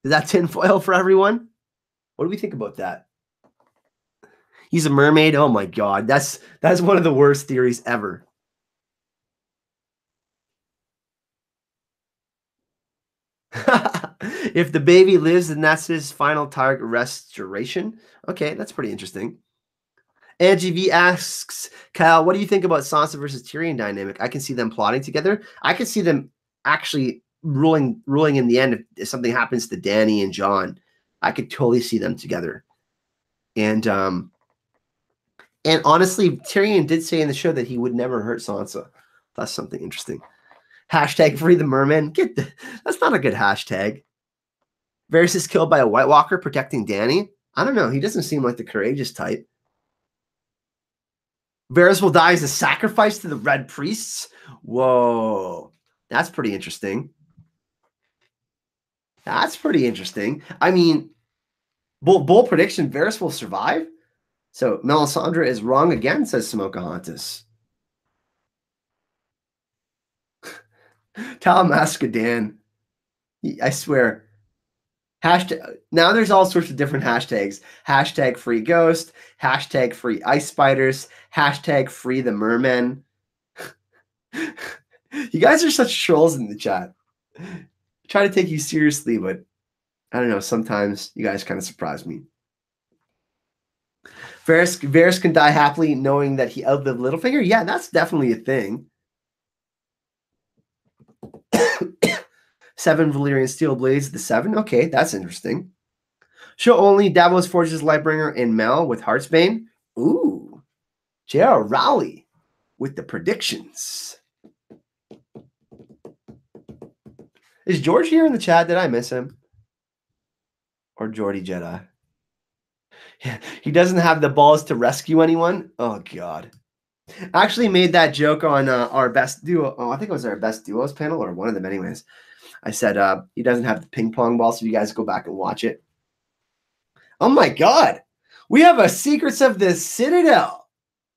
Is that tinfoil for everyone? What do we think about that? He's a mermaid. Oh my God, that's one of the worst theories ever. If the baby lives, then that's his final target restoration. Okay, that's pretty interesting. Angie V asks, Kyle, what do you think about Sansa versus Tyrion dynamic? I can see them plotting together. I can see them actually ruling in the end if something happens to Dany and Jon. I could totally see them together. And honestly, Tyrion did say in the show that he would never hurt Sansa. That's something interesting. Hashtag free the merman. That's not a good hashtag. Varys is killed by a White Walker protecting Dany. I don't know. He doesn't seem like the courageous type. Varys will die as a sacrifice to the Red Priests. Whoa. That's pretty interesting. That's pretty interesting. I mean, bold prediction, Varys will survive? So Melisandre is wrong again, says Smokeahontas. Talamaskadan. I swear. Hashtag, now there's all sorts of different hashtags. Hashtag free ghost. Hashtag free ice spiders. Hashtag free the mermen. You guys are such trolls in the chat. I try to take you seriously, but I don't know. Sometimes you guys kind of surprise me. Varys can die happily knowing that he outlived Littlefinger. Yeah, that's definitely a thing. 7 Valyrian steel blades, the 7. Okay, that's interesting. Show only Davos Forges Lightbringer and Mel with Heartsbane. Ooh. J.R. Rowley with the predictions. Is George here in the chat? Did I miss him? Or Geordie Jedi? Yeah, he doesn't have the balls to rescue anyone. Oh, God. I actually made that joke on our best duo. Oh, I think it was our best duos panel, or one of them anyways. I said he doesn't have the ping pong ball, so you guys go back and watch it. Oh, my God. We have a Secrets of the Citadel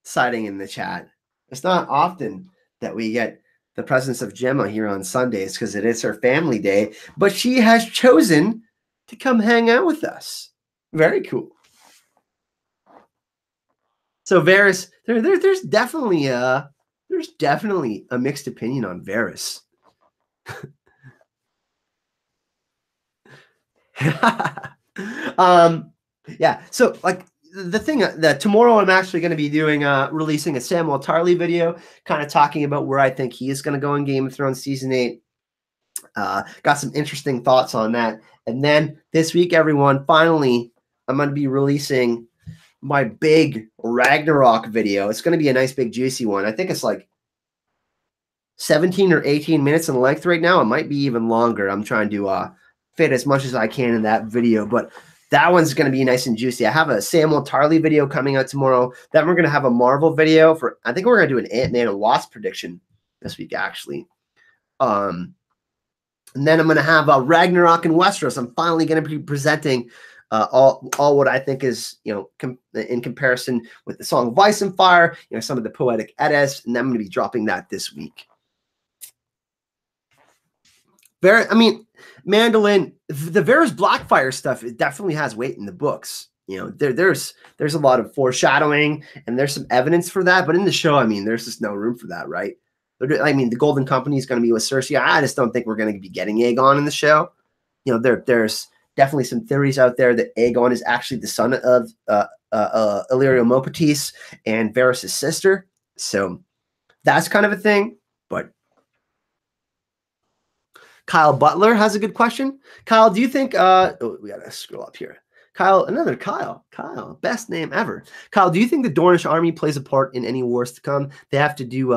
sighting in the chat. It's not often that we get the presence of Gemma here on Sundays because it is her family day, but she has chosen to come hang out with us. Very cool. So Varys, there's definitely a mixed opinion on Varys. Yeah. So like the thing that tomorrow I'm actually going to be doing releasing a Samuel Tarly video, kind of talking about where I think he is going to go in Game of Thrones season 8. Got some interesting thoughts on that. And then this week, everyone, finally, I'm going to be releasing my big Ragnarok video. It's going to be a nice big juicy one. I think it's like 17 or 18 minutes in length right now. It might be even longer. I'm trying to fit as much as I can in that video, but that one's going to be nice and juicy. I have a Samuel Tarly video coming out tomorrow. Then we're going to have a Marvel video for, I think we're going to do an Ant-Man and Wasp prediction this week, actually. And then I'm going to have a Ragnarok in Westeros. I'm finally going to be presenting all what I think is, in comparison with the Song of Ice and Fire, some of the poetic eddas, and I'm going to be dropping that this week. Mandolin, the Varys Blackfire stuff, it definitely has weight in the books. There's a lot of foreshadowing, and there's some evidence for that, but in the show, there's just no room for that, right? The Golden Company is going to be with Cersei. I just don't think we're going to be getting Aegon in the show. There's definitely some theories out there that Aegon is actually the son of Illyrio Mopatis and Varys' sister. So that's kind of a thing. But Kyle Butler has a good question. Kyle, do you think we got to scroll up here. Kyle, another Kyle. Kyle, best name ever. Kyle, do you think the Dornish army plays a part in any wars to come? They have to do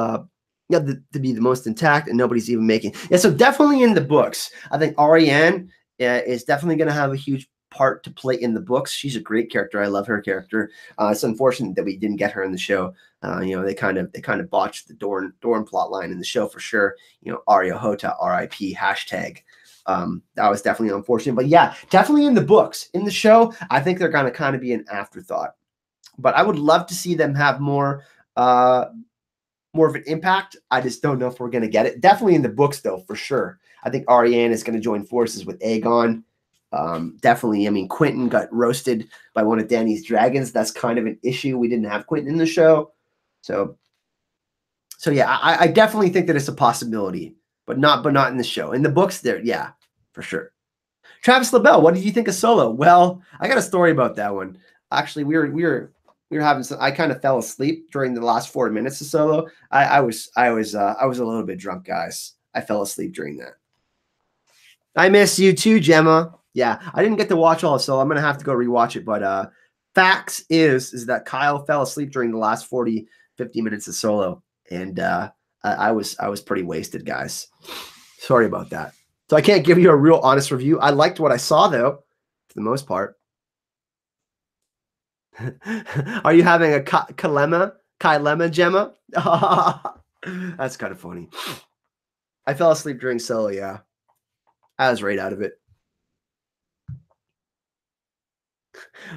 to be the most intact, and nobody's even making. Yeah, so definitely in the books. I think Arianne is definitely going to have a huge part to play in the books. She's a great character. I love her character. It's unfortunate that we didn't get her in the show. They kind of botched the Dorn plot line in the show for sure. Arya Hota, RIP, hashtag. That was definitely unfortunate. But yeah, definitely in the books. In the show, I think they're going to kind of be an afterthought. But I would love to see them have more of an impact. I just don't know if we're going to get it. Definitely in the books, though, for sure. I think Arianne is going to join forces with Aegon. Definitely, Quentin got roasted by one of Dany's dragons. That's kind of an issue. We didn't have Quentin in the show. So yeah, I definitely think that it's a possibility, but not in the show. In the books, there, yeah, for sure. Travis LaBelle, what did you think of Solo? Well, I got a story about that one. Actually, we were having some. I kind of fell asleep during the last 4 minutes of Solo. I was a little bit drunk, guys. I fell asleep during that. I miss you too, Gemma. Yeah, I didn't get to watch all of Solo. I'm gonna have to go rewatch it. But facts is that Kyle fell asleep during the last 40, 50 minutes of Solo, and I was pretty wasted, guys. Sorry about that. So I can't give you a real honest review. I liked what I saw, though, for the most part. Are you having a Kylema, Gemma? That's kind of funny. I fell asleep during Solo, yeah. I was right out of it.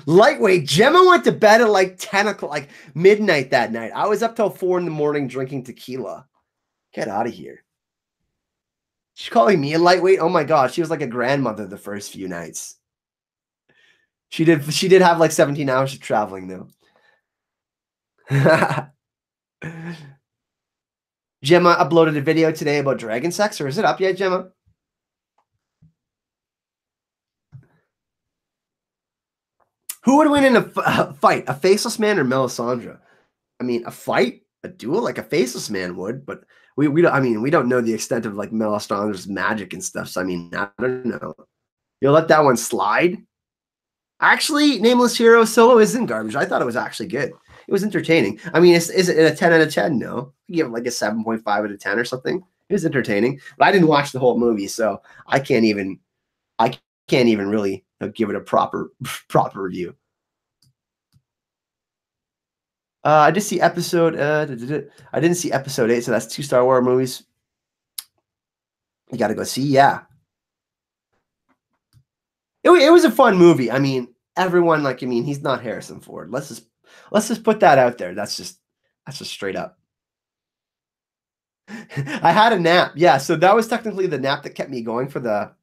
Lightweight. Gemma went to bed at like 10 o'clock, like midnight that night. I was up till 4 in the morning drinking tequila. Get out of here. She's calling me a lightweight? Oh my God. She was like a grandmother the first few nights. She did have like 17 hours of traveling though. Gemma uploaded a video today about dragon sex, or is it up yet, Gemma? Who would win in a fight, a faceless man or Melisandre? A fight, a duel, like a faceless man would, but we don't know the extent of like Melisandre's magic and stuff. So I don't know. You'll let that one slide? Actually, Nameless Hero Solo isn't garbage. I thought it was actually good. It was entertaining. I mean, is it a 10 out of 10? No. You give it like a 7.5 out of 10 or something. It was entertaining. But I didn't watch the whole movie, so I can't even really give it a proper review. I did see episode I didn't see episode 8, so that's 2 Star Wars movies. You got to go see. Yeah. It was a fun movie. I mean, everyone he's not Harrison Ford. Let's just put that out there. That's just straight up. I had a nap. Yeah, so that was technically the nap that kept me going for the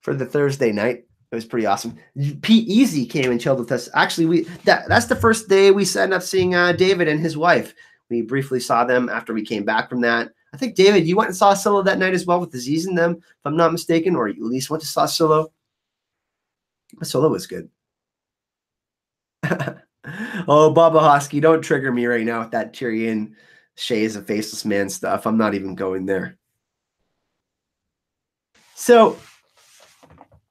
Thursday night. It was pretty awesome. Pete Easy came and chilled with us. Actually, that's the first day we ended up seeing David and his wife. We briefly saw them after we came back from that. I think, David, you went and saw Solo that night as well with Aziz and them, if I'm not mistaken, or you at least went to saw Solo. Solo was good. Oh, Baba Hosky, don't trigger me right now with that Tyrion Shay is a faceless man stuff. I'm not even going there. So,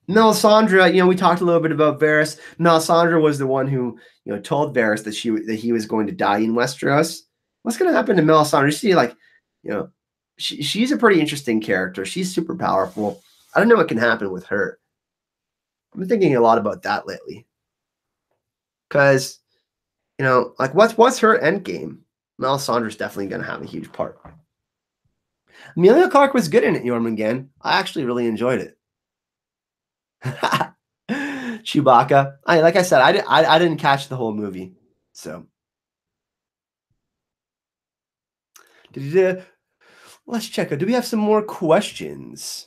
Melisandre, we talked a little bit about Varys. Melisandre was the one who, told Varys that he was going to die in Westeros. What's going to happen to Melisandre? You see, she's a pretty interesting character. She's super powerful. I don't know what can happen with her. I've been thinking a lot about that lately. Because, what's her end game? Melisandre's definitely going to have a huge part. Emilia Clarke was good in it, Jormungand. I actually really enjoyed it. Chewbacca. Like I said, I didn't catch the whole movie. So. Let's check out. Do we have some more questions?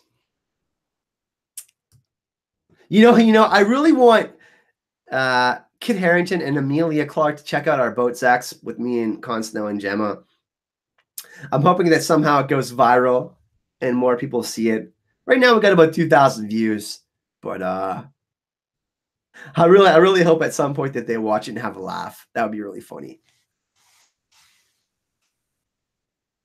I really want Kit Harington and Emilia Clarke to check out our boat sex with me and Con Snow and Gemma. I'm hoping that somehow it goes viral and more people see it. Right now we got about 2,000 views, but I really hope at some point that they watch it and have a laugh. That would be really funny.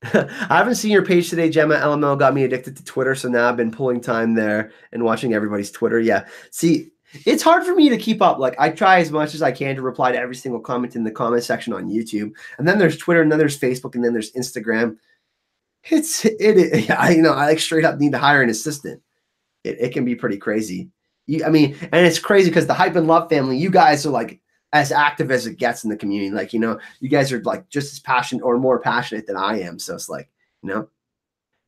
I haven't seen your page today, Gemma. LML got me addicted to Twitter, so now I've been pulling time there and watching everybody's Twitter. Yeah. See, it's hard for me to keep up. Like, I try as much as I can to reply to every single comment in the comment section on YouTube. And then there's Twitter, and then there's Facebook, and then there's Instagram. I straight up need to hire an assistant. It can be pretty crazy. And it's crazy because the Hype and Love family, you guys are like as active as it gets in the community. Like, you guys are like just as passionate or more passionate than I am. So it's like,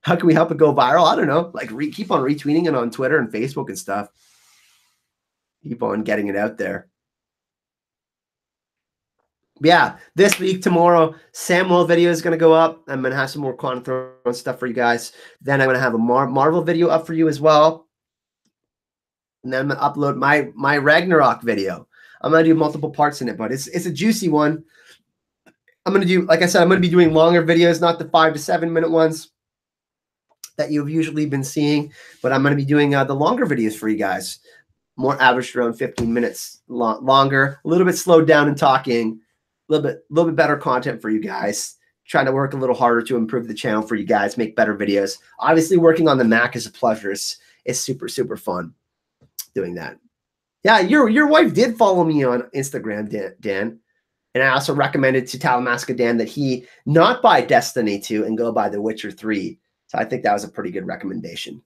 how can we help it go viral? I don't know. Like, keep on retweeting it on Twitter and Facebook and stuff. Keep on getting it out there. Yeah, this week, tomorrow, Samuel video is going to go up. I'm going to have some more Clone of Thrones stuff for you guys. Then I'm going to have a Marvel video up for you as well. And then I'm going to upload my Ragnarok video. I'm going to do multiple parts in it, but it's a juicy one. I'm going to do, like I said, I'm going to be doing longer videos, not the 5 to 7 minute ones that you've usually been seeing, but I'm going to be doing the longer videos for you guys. More averaged around 15 minutes longer, a little bit slowed down in talking, a little bit better content for you guys. Trying to work a little harder to improve the channel for you guys, make better videos. Obviously, working on the Mac is a pleasure. It's super, super fun doing that. Yeah, your wife did follow me on Instagram, Dan. And I also recommended to Talamasca Dan that he not buy Destiny 2 and go buy The Witcher 3. So I think that was a pretty good recommendation.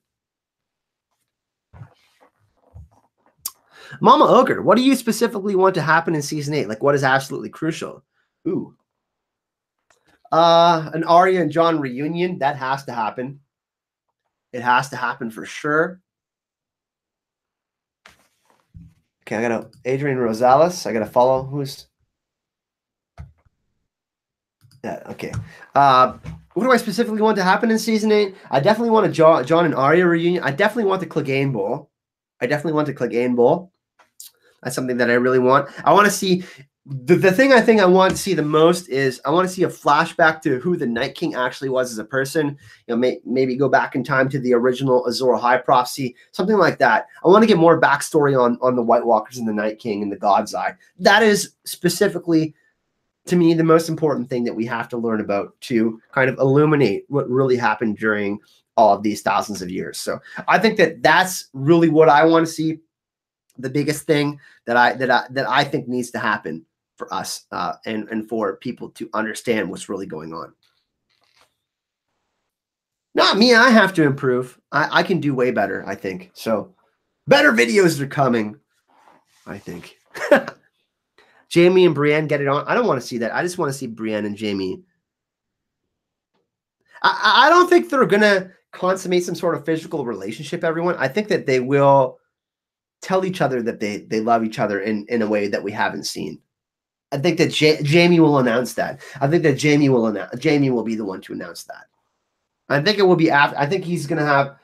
Mama Ogre, what do you specifically want to happen in season 8? Like, what is absolutely crucial? Ooh. An Arya and Jon reunion, that has to happen. It has to happen for sure. Okay, I got Adrian Rosales. I got to follow who's. Yeah, okay. What do I specifically want to happen in season 8? I definitely want a Jon and Arya reunion. I definitely want the Clegane Bowl. That's something that I really want. I want to see the thing I think I want to see the most is I want to see a flashback to who the Night King actually was as a person. Maybe go back in time to the original Azor Ahai prophecy, something like that. I want to get more backstory on the White Walkers and the Night King and the God's Eye. That is specifically, to me, the most important thing that we have to learn about to kind of illuminate what really happened during all of these thousands of years. So I think that that's really what I want to see. the biggest thing that I think needs to happen for us and for people to understand what's really going on. Not me. I have to improve. I can do way better, I think. So better videos are coming, I think. Jaime and Brienne get it on. I don't want to see that. I just want to see Brienne and Jaime. I don't think they're going to consummate some sort of physical relationship, everyone. I think that they will tell each other that they love each other in a way that we haven't seen. I think that Jaime will announce that. I think that Jaime will be the one to announce that. I think it will be after. I think he's going to have,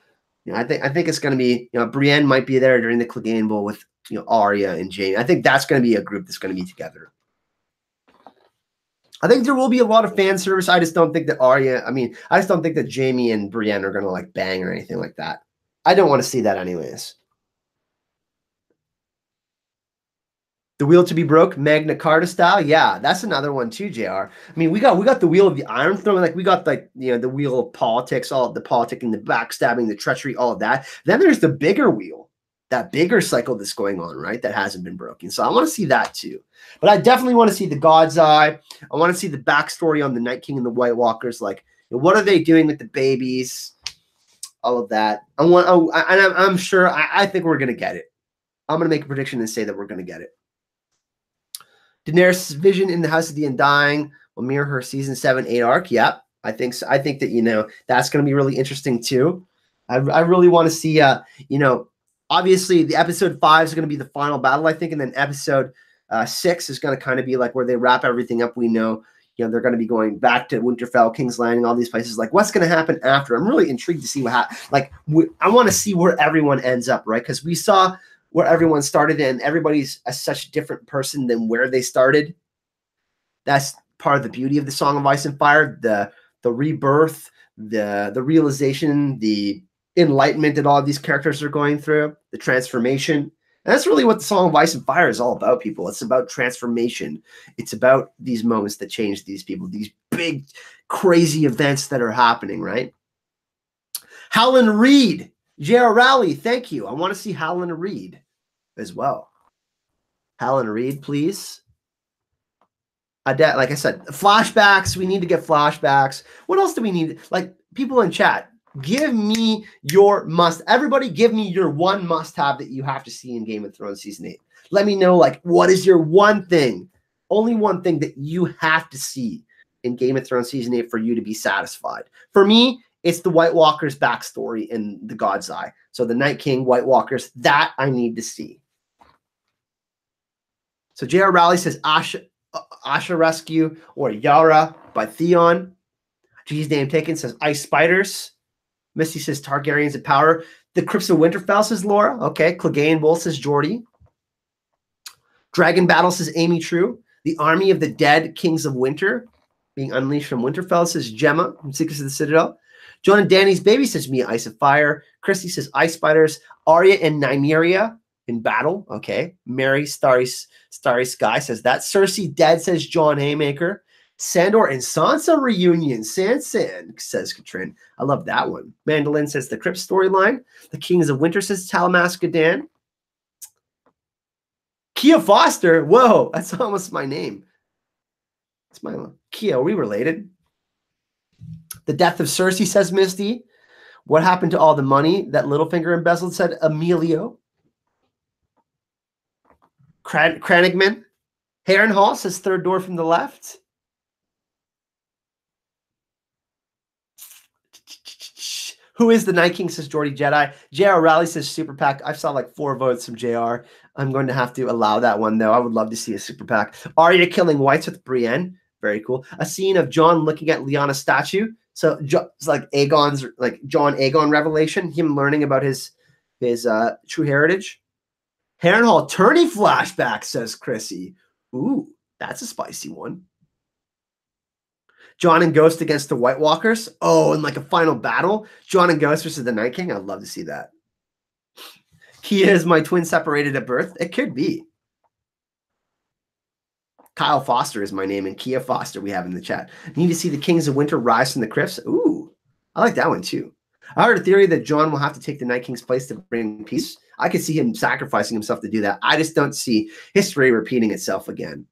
I think it's going to be, Brienne might be there during the Clegane Bowl with, Arya and Jaime. I think that's going to be a group that's going to be together. I think there will be a lot of fan service. I just don't think that I just don't think that Jaime and Brienne are going to like bang or anything like that. I don't want to see that anyways. The wheel to be broke, Magna Carta style. Yeah, that's another one too, JR. I mean, we got the wheel of the Iron Throne. Like we got the wheel of politics, all of the politicking, the backstabbing, the treachery, all of that. Then there's the bigger wheel, that bigger cycle that's going on, right? That hasn't been broken. So I want to see that too. But I definitely want to see the God's Eye. I want to see the backstory on the Night King and the White Walkers. Like, what are they doing with the babies? All of that. I'm sure. I think we're gonna get it. I'm gonna make a prediction and say that we're gonna get it. Daenerys' vision in the House of the Undying will mirror her season 7-8 arc. Yep, I think so. I think that that's going to be really interesting too. I really want to see obviously the episode 5 is going to be the final battle, I think, and then episode 6 is going to kind of be like where they wrap everything up. We know they're going to be going back to Winterfell, King's Landing, all these places. Like what's going to happen after? I'm really intrigued to see what happens. Like I want to see where everyone ends up, right? Because we saw where everyone started, and everybody's such a different person than where they started. That's part of the beauty of the Song of Ice and Fire, the rebirth, the realization, the enlightenment that all of these characters are going through, the transformation. And that's really what the Song of Ice and Fire is all about, people. It's about transformation. It's about these moments that change these people, these big, crazy events that are happening, right? Helen Reed, J.R. Rowley, thank you. I want to see Helen Reed as well. Helen Reed, please. Like I said, flashbacks. We need to get flashbacks. What else do we need? Like people in chat, give me your everybody give me your one must-have that you have to see in Game of Thrones Season 8. Let me know, like, what is your one thing, only one thing that you have to see in Game of Thrones Season 8 for you to be satisfied. For me, it's the White Walkers backstory in the God's Eye. So the Night King, White Walkers, that I need to see. So J.R. Rowley says Asha Rescue or Yara by Theon. G's Name Taken says Ice Spiders. Misty says Targaryens of Power. The Crypts of Winterfell says Laura. Okay. Clegane Bowl says Jordy. Dragon Battle says Amy True. The Army of the Dead Kings of Winter being unleashed from Winterfell says Gemma from Secrets of the Citadel. John and Danny's Baby says Mia Ice of Fire. Christy says Ice Spiders. Arya and Nymeria in battle. Okay. Mary Starry Sky says that. Cersei Dead says John Haymaker. Sandor and Sansa reunion. San says Katrin. I love that one. Mandolin says the Crypt storyline. The Kings of Winter says Talamasca Dan. Kia Foster. Whoa, that's almost my name. It's my Kia. Are we related? The Death of Cersei says Misty. What happened to all the money that Littlefinger embezzled said Emilio. Cranigman. Harrenhal says Third Door from the Left. Who is the Night King says Jordy Jedi. J.R. Rowley says Super PAC. I saw like 4 votes from JR. I'm going to have to allow that one though. I would love to see a Super PAC. Arya killing whites with Brienne. Very cool. A scene of John looking at Lyanna's statue. So it's like Aegon's, like John Aegon revelation, him learning about his true heritage. Harrenhal tourney flashback, says Chrissy. Ooh, that's a spicy one. John and Ghost against the White Walkers. Oh, and like a final battle. John and Ghost versus the Night King. I'd love to see that. He is my twin separated at birth. It could be. Kyle Foster is my name, and Kia Foster we have in the chat. Need to see the Kings of Winter rise from the crypts. Ooh, I like that one too. I heard a theory that John will have to take the Night King's place to bring peace. I could see him sacrificing himself to do that. I just don't see history repeating itself again.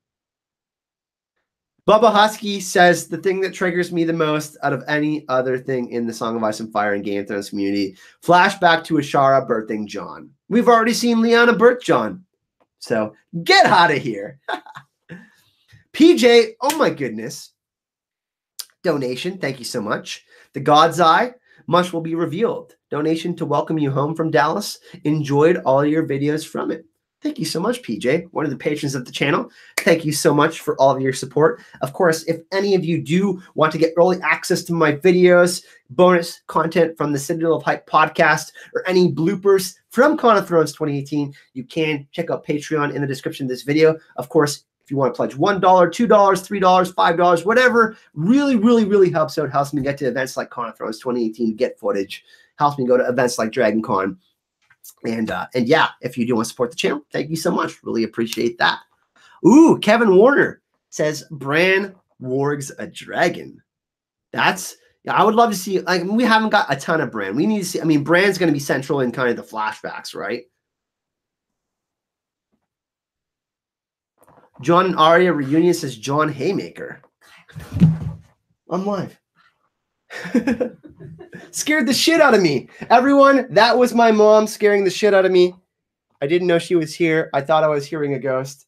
Bubba Husky says the thing that triggers me the most out of any other thing in the Song of Ice and Fire and Game of Thrones community, flashback to Ashara birthing Jon. We've already seen Lyanna birth Jon. So get out of here. PJ, oh my goodness. Donation, thank you so much. The God's Eye, much will be revealed. Donation to welcome you home from Dallas. Enjoyed all your videos from it. Thank you so much, PJ, one of the patrons of the channel. Thank you so much for all of your support. Of course, if any of you do want to get early access to my videos, bonus content from the Citadel of Hype podcast, or any bloopers from Con of Thrones 2018, you can check out Patreon in the description of this video. Of course, if you want to pledge $1, $2, $3, $5, whatever, really helps out. Helps me get to events like Con of Thrones 2018, get footage. Helps me go to events like Dragon Con. And yeah, if you do want to support the channel, thank you so much. Really appreciate that. Ooh, Kevin Warner says Bran wargs a dragon. That's, yeah, I would love to see, like, we haven't got a ton of Bran. We need to see, I mean, Bran's going to be central in kind of the flashbacks, right? John and Arya reunion says John Haymaker. I'm live. Scared the shit out of me. Everyone, that was my mom scaring the shit out of me. I didn't know she was here. I thought I was hearing a ghost.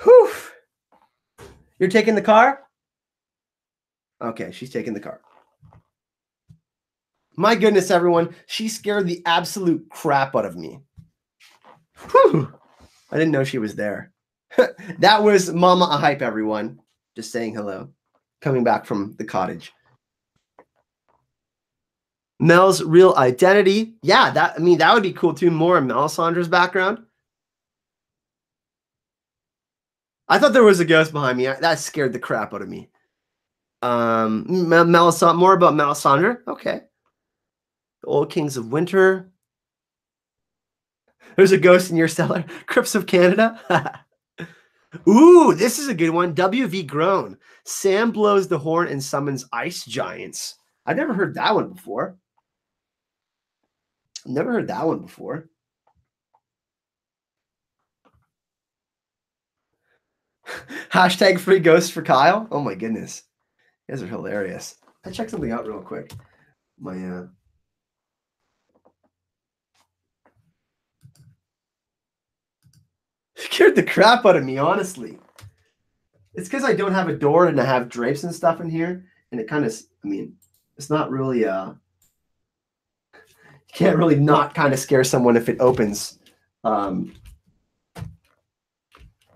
Whew. You're taking the car? Okay, she's taking the car. My goodness, everyone. She scared the absolute crap out of me. Whew. I didn't know she was there. That was Mama a Hype, everyone. Just saying hello. Coming back from the cottage. Mel's real identity. Yeah, that would be cool too. More of Melisandre's background. I thought there was a ghost behind me. That scared the crap out of me. Melisandre, more about Melisandre. Okay. The Old Kings of Winter. There's a ghost in your cellar. Crypts of Canada. Ooh, this is a good one. WV Grown. Sam blows the horn and summons ice giants. I've never heard that one before. Never heard that one before. Hashtag free ghost for Kyle. Oh my goodness. You guys are hilarious. I checked something out real quick. My scared the crap out of me, honestly. It's because I don't have a door and I have drapes and stuff in here. And it kind of, I mean, it's not really you can't really not kind of scare someone if it opens. I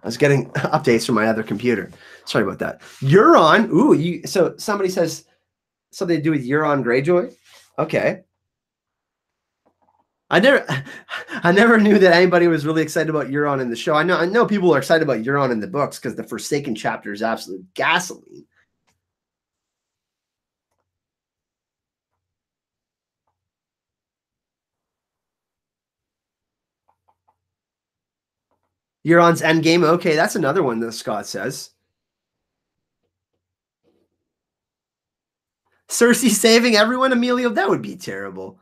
was getting updates from my other computer. Sorry about that. Euron. Ooh, so somebody says something to do with Euron Greyjoy. Okay. I never knew that anybody was really excited about Euron in the show. I know people are excited about Euron in the books because the Forsaken chapter is absolute gasoline. Euron's endgame. Okay, that's another one that Scott says. Cersei saving everyone, Emilio? That would be terrible.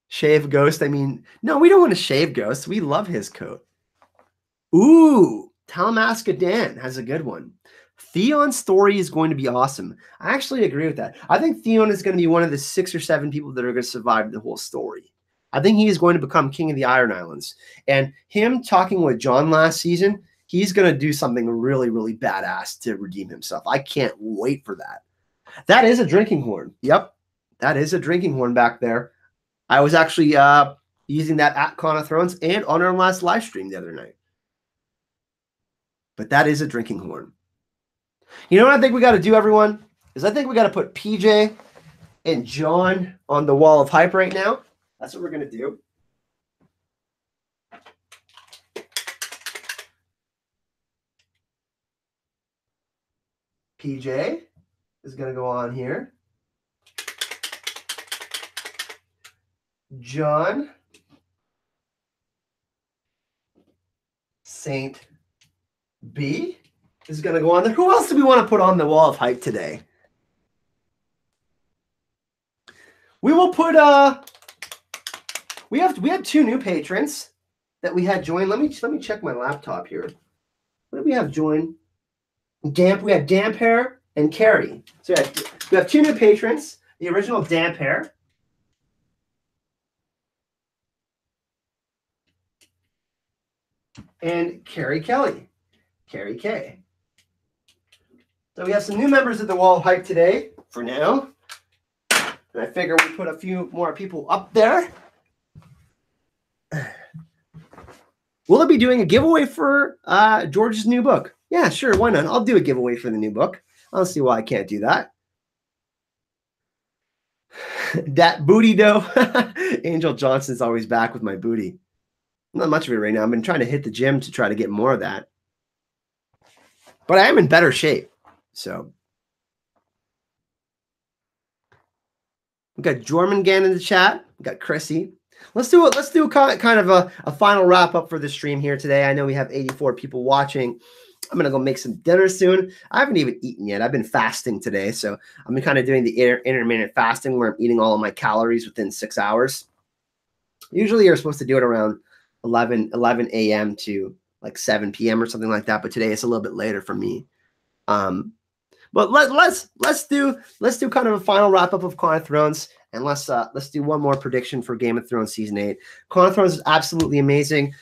Shave Ghost. I mean, no, we don't want to shave Ghost. We love his coat. Ooh, Talmasca Dan has a good one. Theon's story is going to be awesome. I actually agree with that. I think Theon is going to be one of the 6 or 7 people that are going to survive the whole story. I think he is going to become King of the Iron Islands. And him talking with Jon last season, he's going to do something really, really badass to redeem himself. I can't wait for that. That is a drinking horn. Yep, that is a drinking horn back there. I was actually using that at Con of Thrones and on our last live stream the other night. But that is a drinking horn. You know what I think we got to do, everyone? Is I think we got to put PJ and Jon on the wall of hype right now. That's what we're going to do. PJ is going to go on here. Jon. Saint B is going to go on there. Who else do we want to put on the wall of hype today? We will put We had 2 new patrons that we had join. Let me check my laptop here. What did we have join? We had Damp Hair and Carrie. So we have 2 new patrons. The original Damp Hair. And Carrie Kelly. Carrie K. So we have some new members of the Wall of Hype today for now. And I figure we put a few more people up there. Will I be doing a giveaway for George's new book? Yeah, sure. Why not? I'll do a giveaway for the new book. I don't see why I can't do that. That booty dough. Angel Johnson's always back with my booty. Not much of it right now. I've been trying to hit the gym to try to get more of that. But I am in better shape. So we got Jormungand in the chat. We got Chrissy. Let's do kind of a final wrap up for the stream here today. I know we have 84 people watching. I'm gonna go make some dinner soon. I haven't even eaten yet. I've been fasting today, so I'm kind of doing the intermittent fasting where I'm eating all of my calories within 6 hours. Usually, you're supposed to do it around 11 a.m. to like 7 p.m. or something like that. But today it's a little bit later for me. But let's do kind of a final wrap up of Crown of Thrones, and let's do one more prediction for Game of Thrones season 8. Crown of Thrones is absolutely amazing.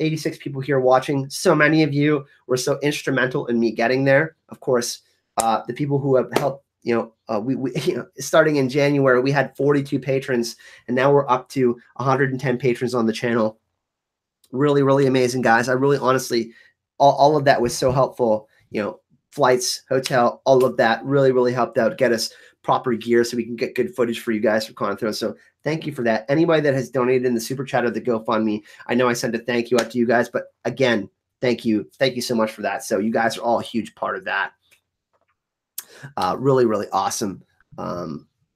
86 people here watching. So many of you were so instrumental in me getting there. Of course, the people who have helped. We starting in January, we had 42 patrons, and now we're up to 110 patrons on the channel. Really, really amazing, guys. I really, honestly, all of that was so helpful. Flights, hotel, all of that really, really helped out get us proper gear so we can get good footage for you guys for Crown of Thrones. So thank you for that. Anybody that has donated in the super chat or the GoFundMe, I know I sent a thank you out to you guys, but again, thank you so much for that. So you guys are all a huge part of that. Really, really awesome.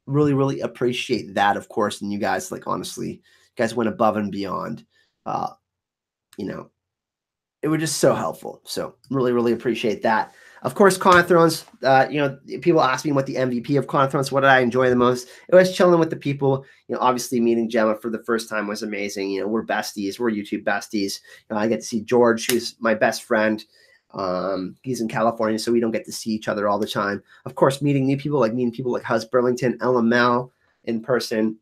Really, really appreciate that, of course. And you guys, like, honestly, you guys went above and beyond. It was just so helpful. So really, really appreciate that. Of course, Crown of Thrones, people ask me what the MVP of Crown of Thrones, what did I enjoy the most? It was chilling with the people. Obviously meeting Gemma for the first time was amazing. We're besties. We're YouTube besties. I get to see George, who's my best friend. He's in California, so we don't get to see each other all the time. Of course, meeting new people, meeting people like Hus Burlington, LML in person,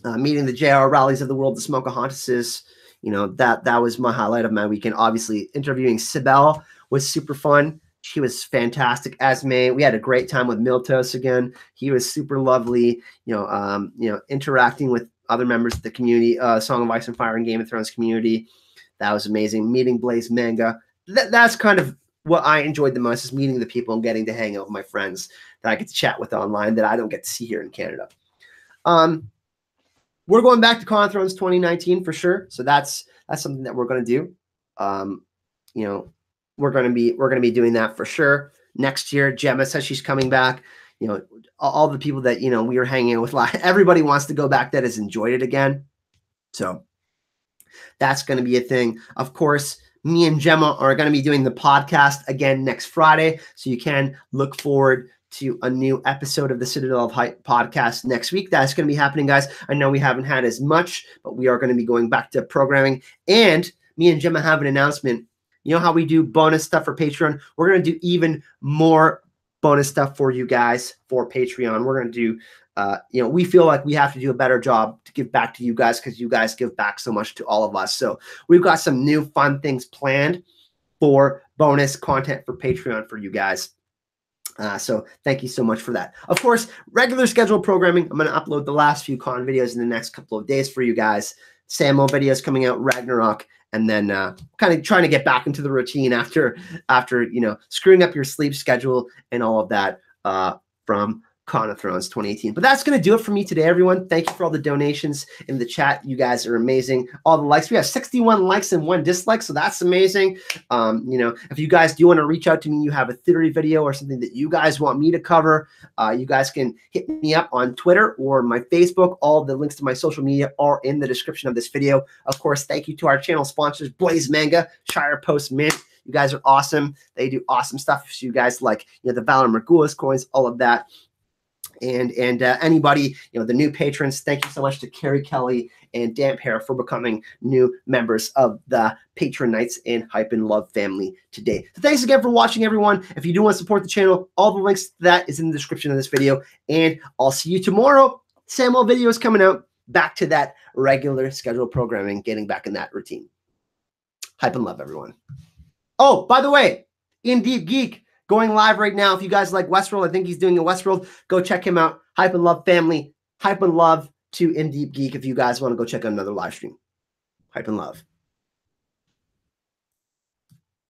meeting the JR Rallies of the world, the Smokahontases. That was my highlight of my weekend. Obviously, interviewing Sibel was super fun. She was fantastic. Esme, we had a great time with Miltos again. He was super lovely. Interacting with other members of the community, Song of Ice and Fire and Game of Thrones community. That was amazing. Meeting Blaze Manga. That's kind of what I enjoyed the most, is meeting the people and getting to hang out with my friends that I get to chat with online that I don't get to see here in Canada. We're going back to Crown of Thrones 2019 for sure. So that's something that we're going to do. We're going to be doing that for sure next year. Gemma says she's coming back. All the people that we were hanging out with, everybody wants to go back that has enjoyed it again. So that's going to be a thing. Of course, me and Gemma are going to be doing the podcast again next Friday. So you can look forward to a new episode of the Citadel of Hype podcast next week. That's going to be happening, guys. I know we haven't had as much, but we are going to be going back to programming. And me and Gemma have an announcement. You know how we do bonus stuff for Patreon? We're going to do even more bonus stuff for you guys for Patreon. We're going to do, we feel like we have to do a better job to give back to you guys because you guys give back so much to all of us. So we've got some new fun things planned for bonus content for Patreon for you guys. So thank you so much for that. Of course, regular scheduled programming. I'm going to upload the last few con videos in the next couple of days for you guys. Samo videos coming out, Ragnarok, and then kind of trying to get back into the routine after screwing up your sleep schedule and all of that from Crown of Thrones 2018. But that's going to do it for me today, everyone. Thank you for all the donations in the chat. You guys are amazing. All the likes. We have 61 likes and 1 dislike, so that's amazing. If you guys do want to reach out to me, you have a theory video or something that you guys want me to cover, you guys can hit me up on Twitter or my Facebook. All the links to my social media are in the description of this video. Of course, thank you to our channel sponsors, Blaze Manga, Shire Post Mint. You guys are awesome. They do awesome stuff. So you guys like the Valor Morgulis coins, all of that. And anybody, the new patrons, thank you so much to Carrie Kelly and Dan Pear for becoming new members of the Patron Knights and Hype and Love family today. So thanks again for watching, everyone. If you do want to support the channel, all the links to that is in the description of this video. And I'll see you tomorrow. Same old videos coming out. Back to that regular scheduled programming, getting back in that routine. Hype and love, everyone. Oh, by the way, Indeed Geek going live right now. If you guys like Westworld, I think he's doing a Westworld. Go check him out. Hype and love family. Hype and love to Indeed Geek if you guys want to go check out another live stream. Hype and love.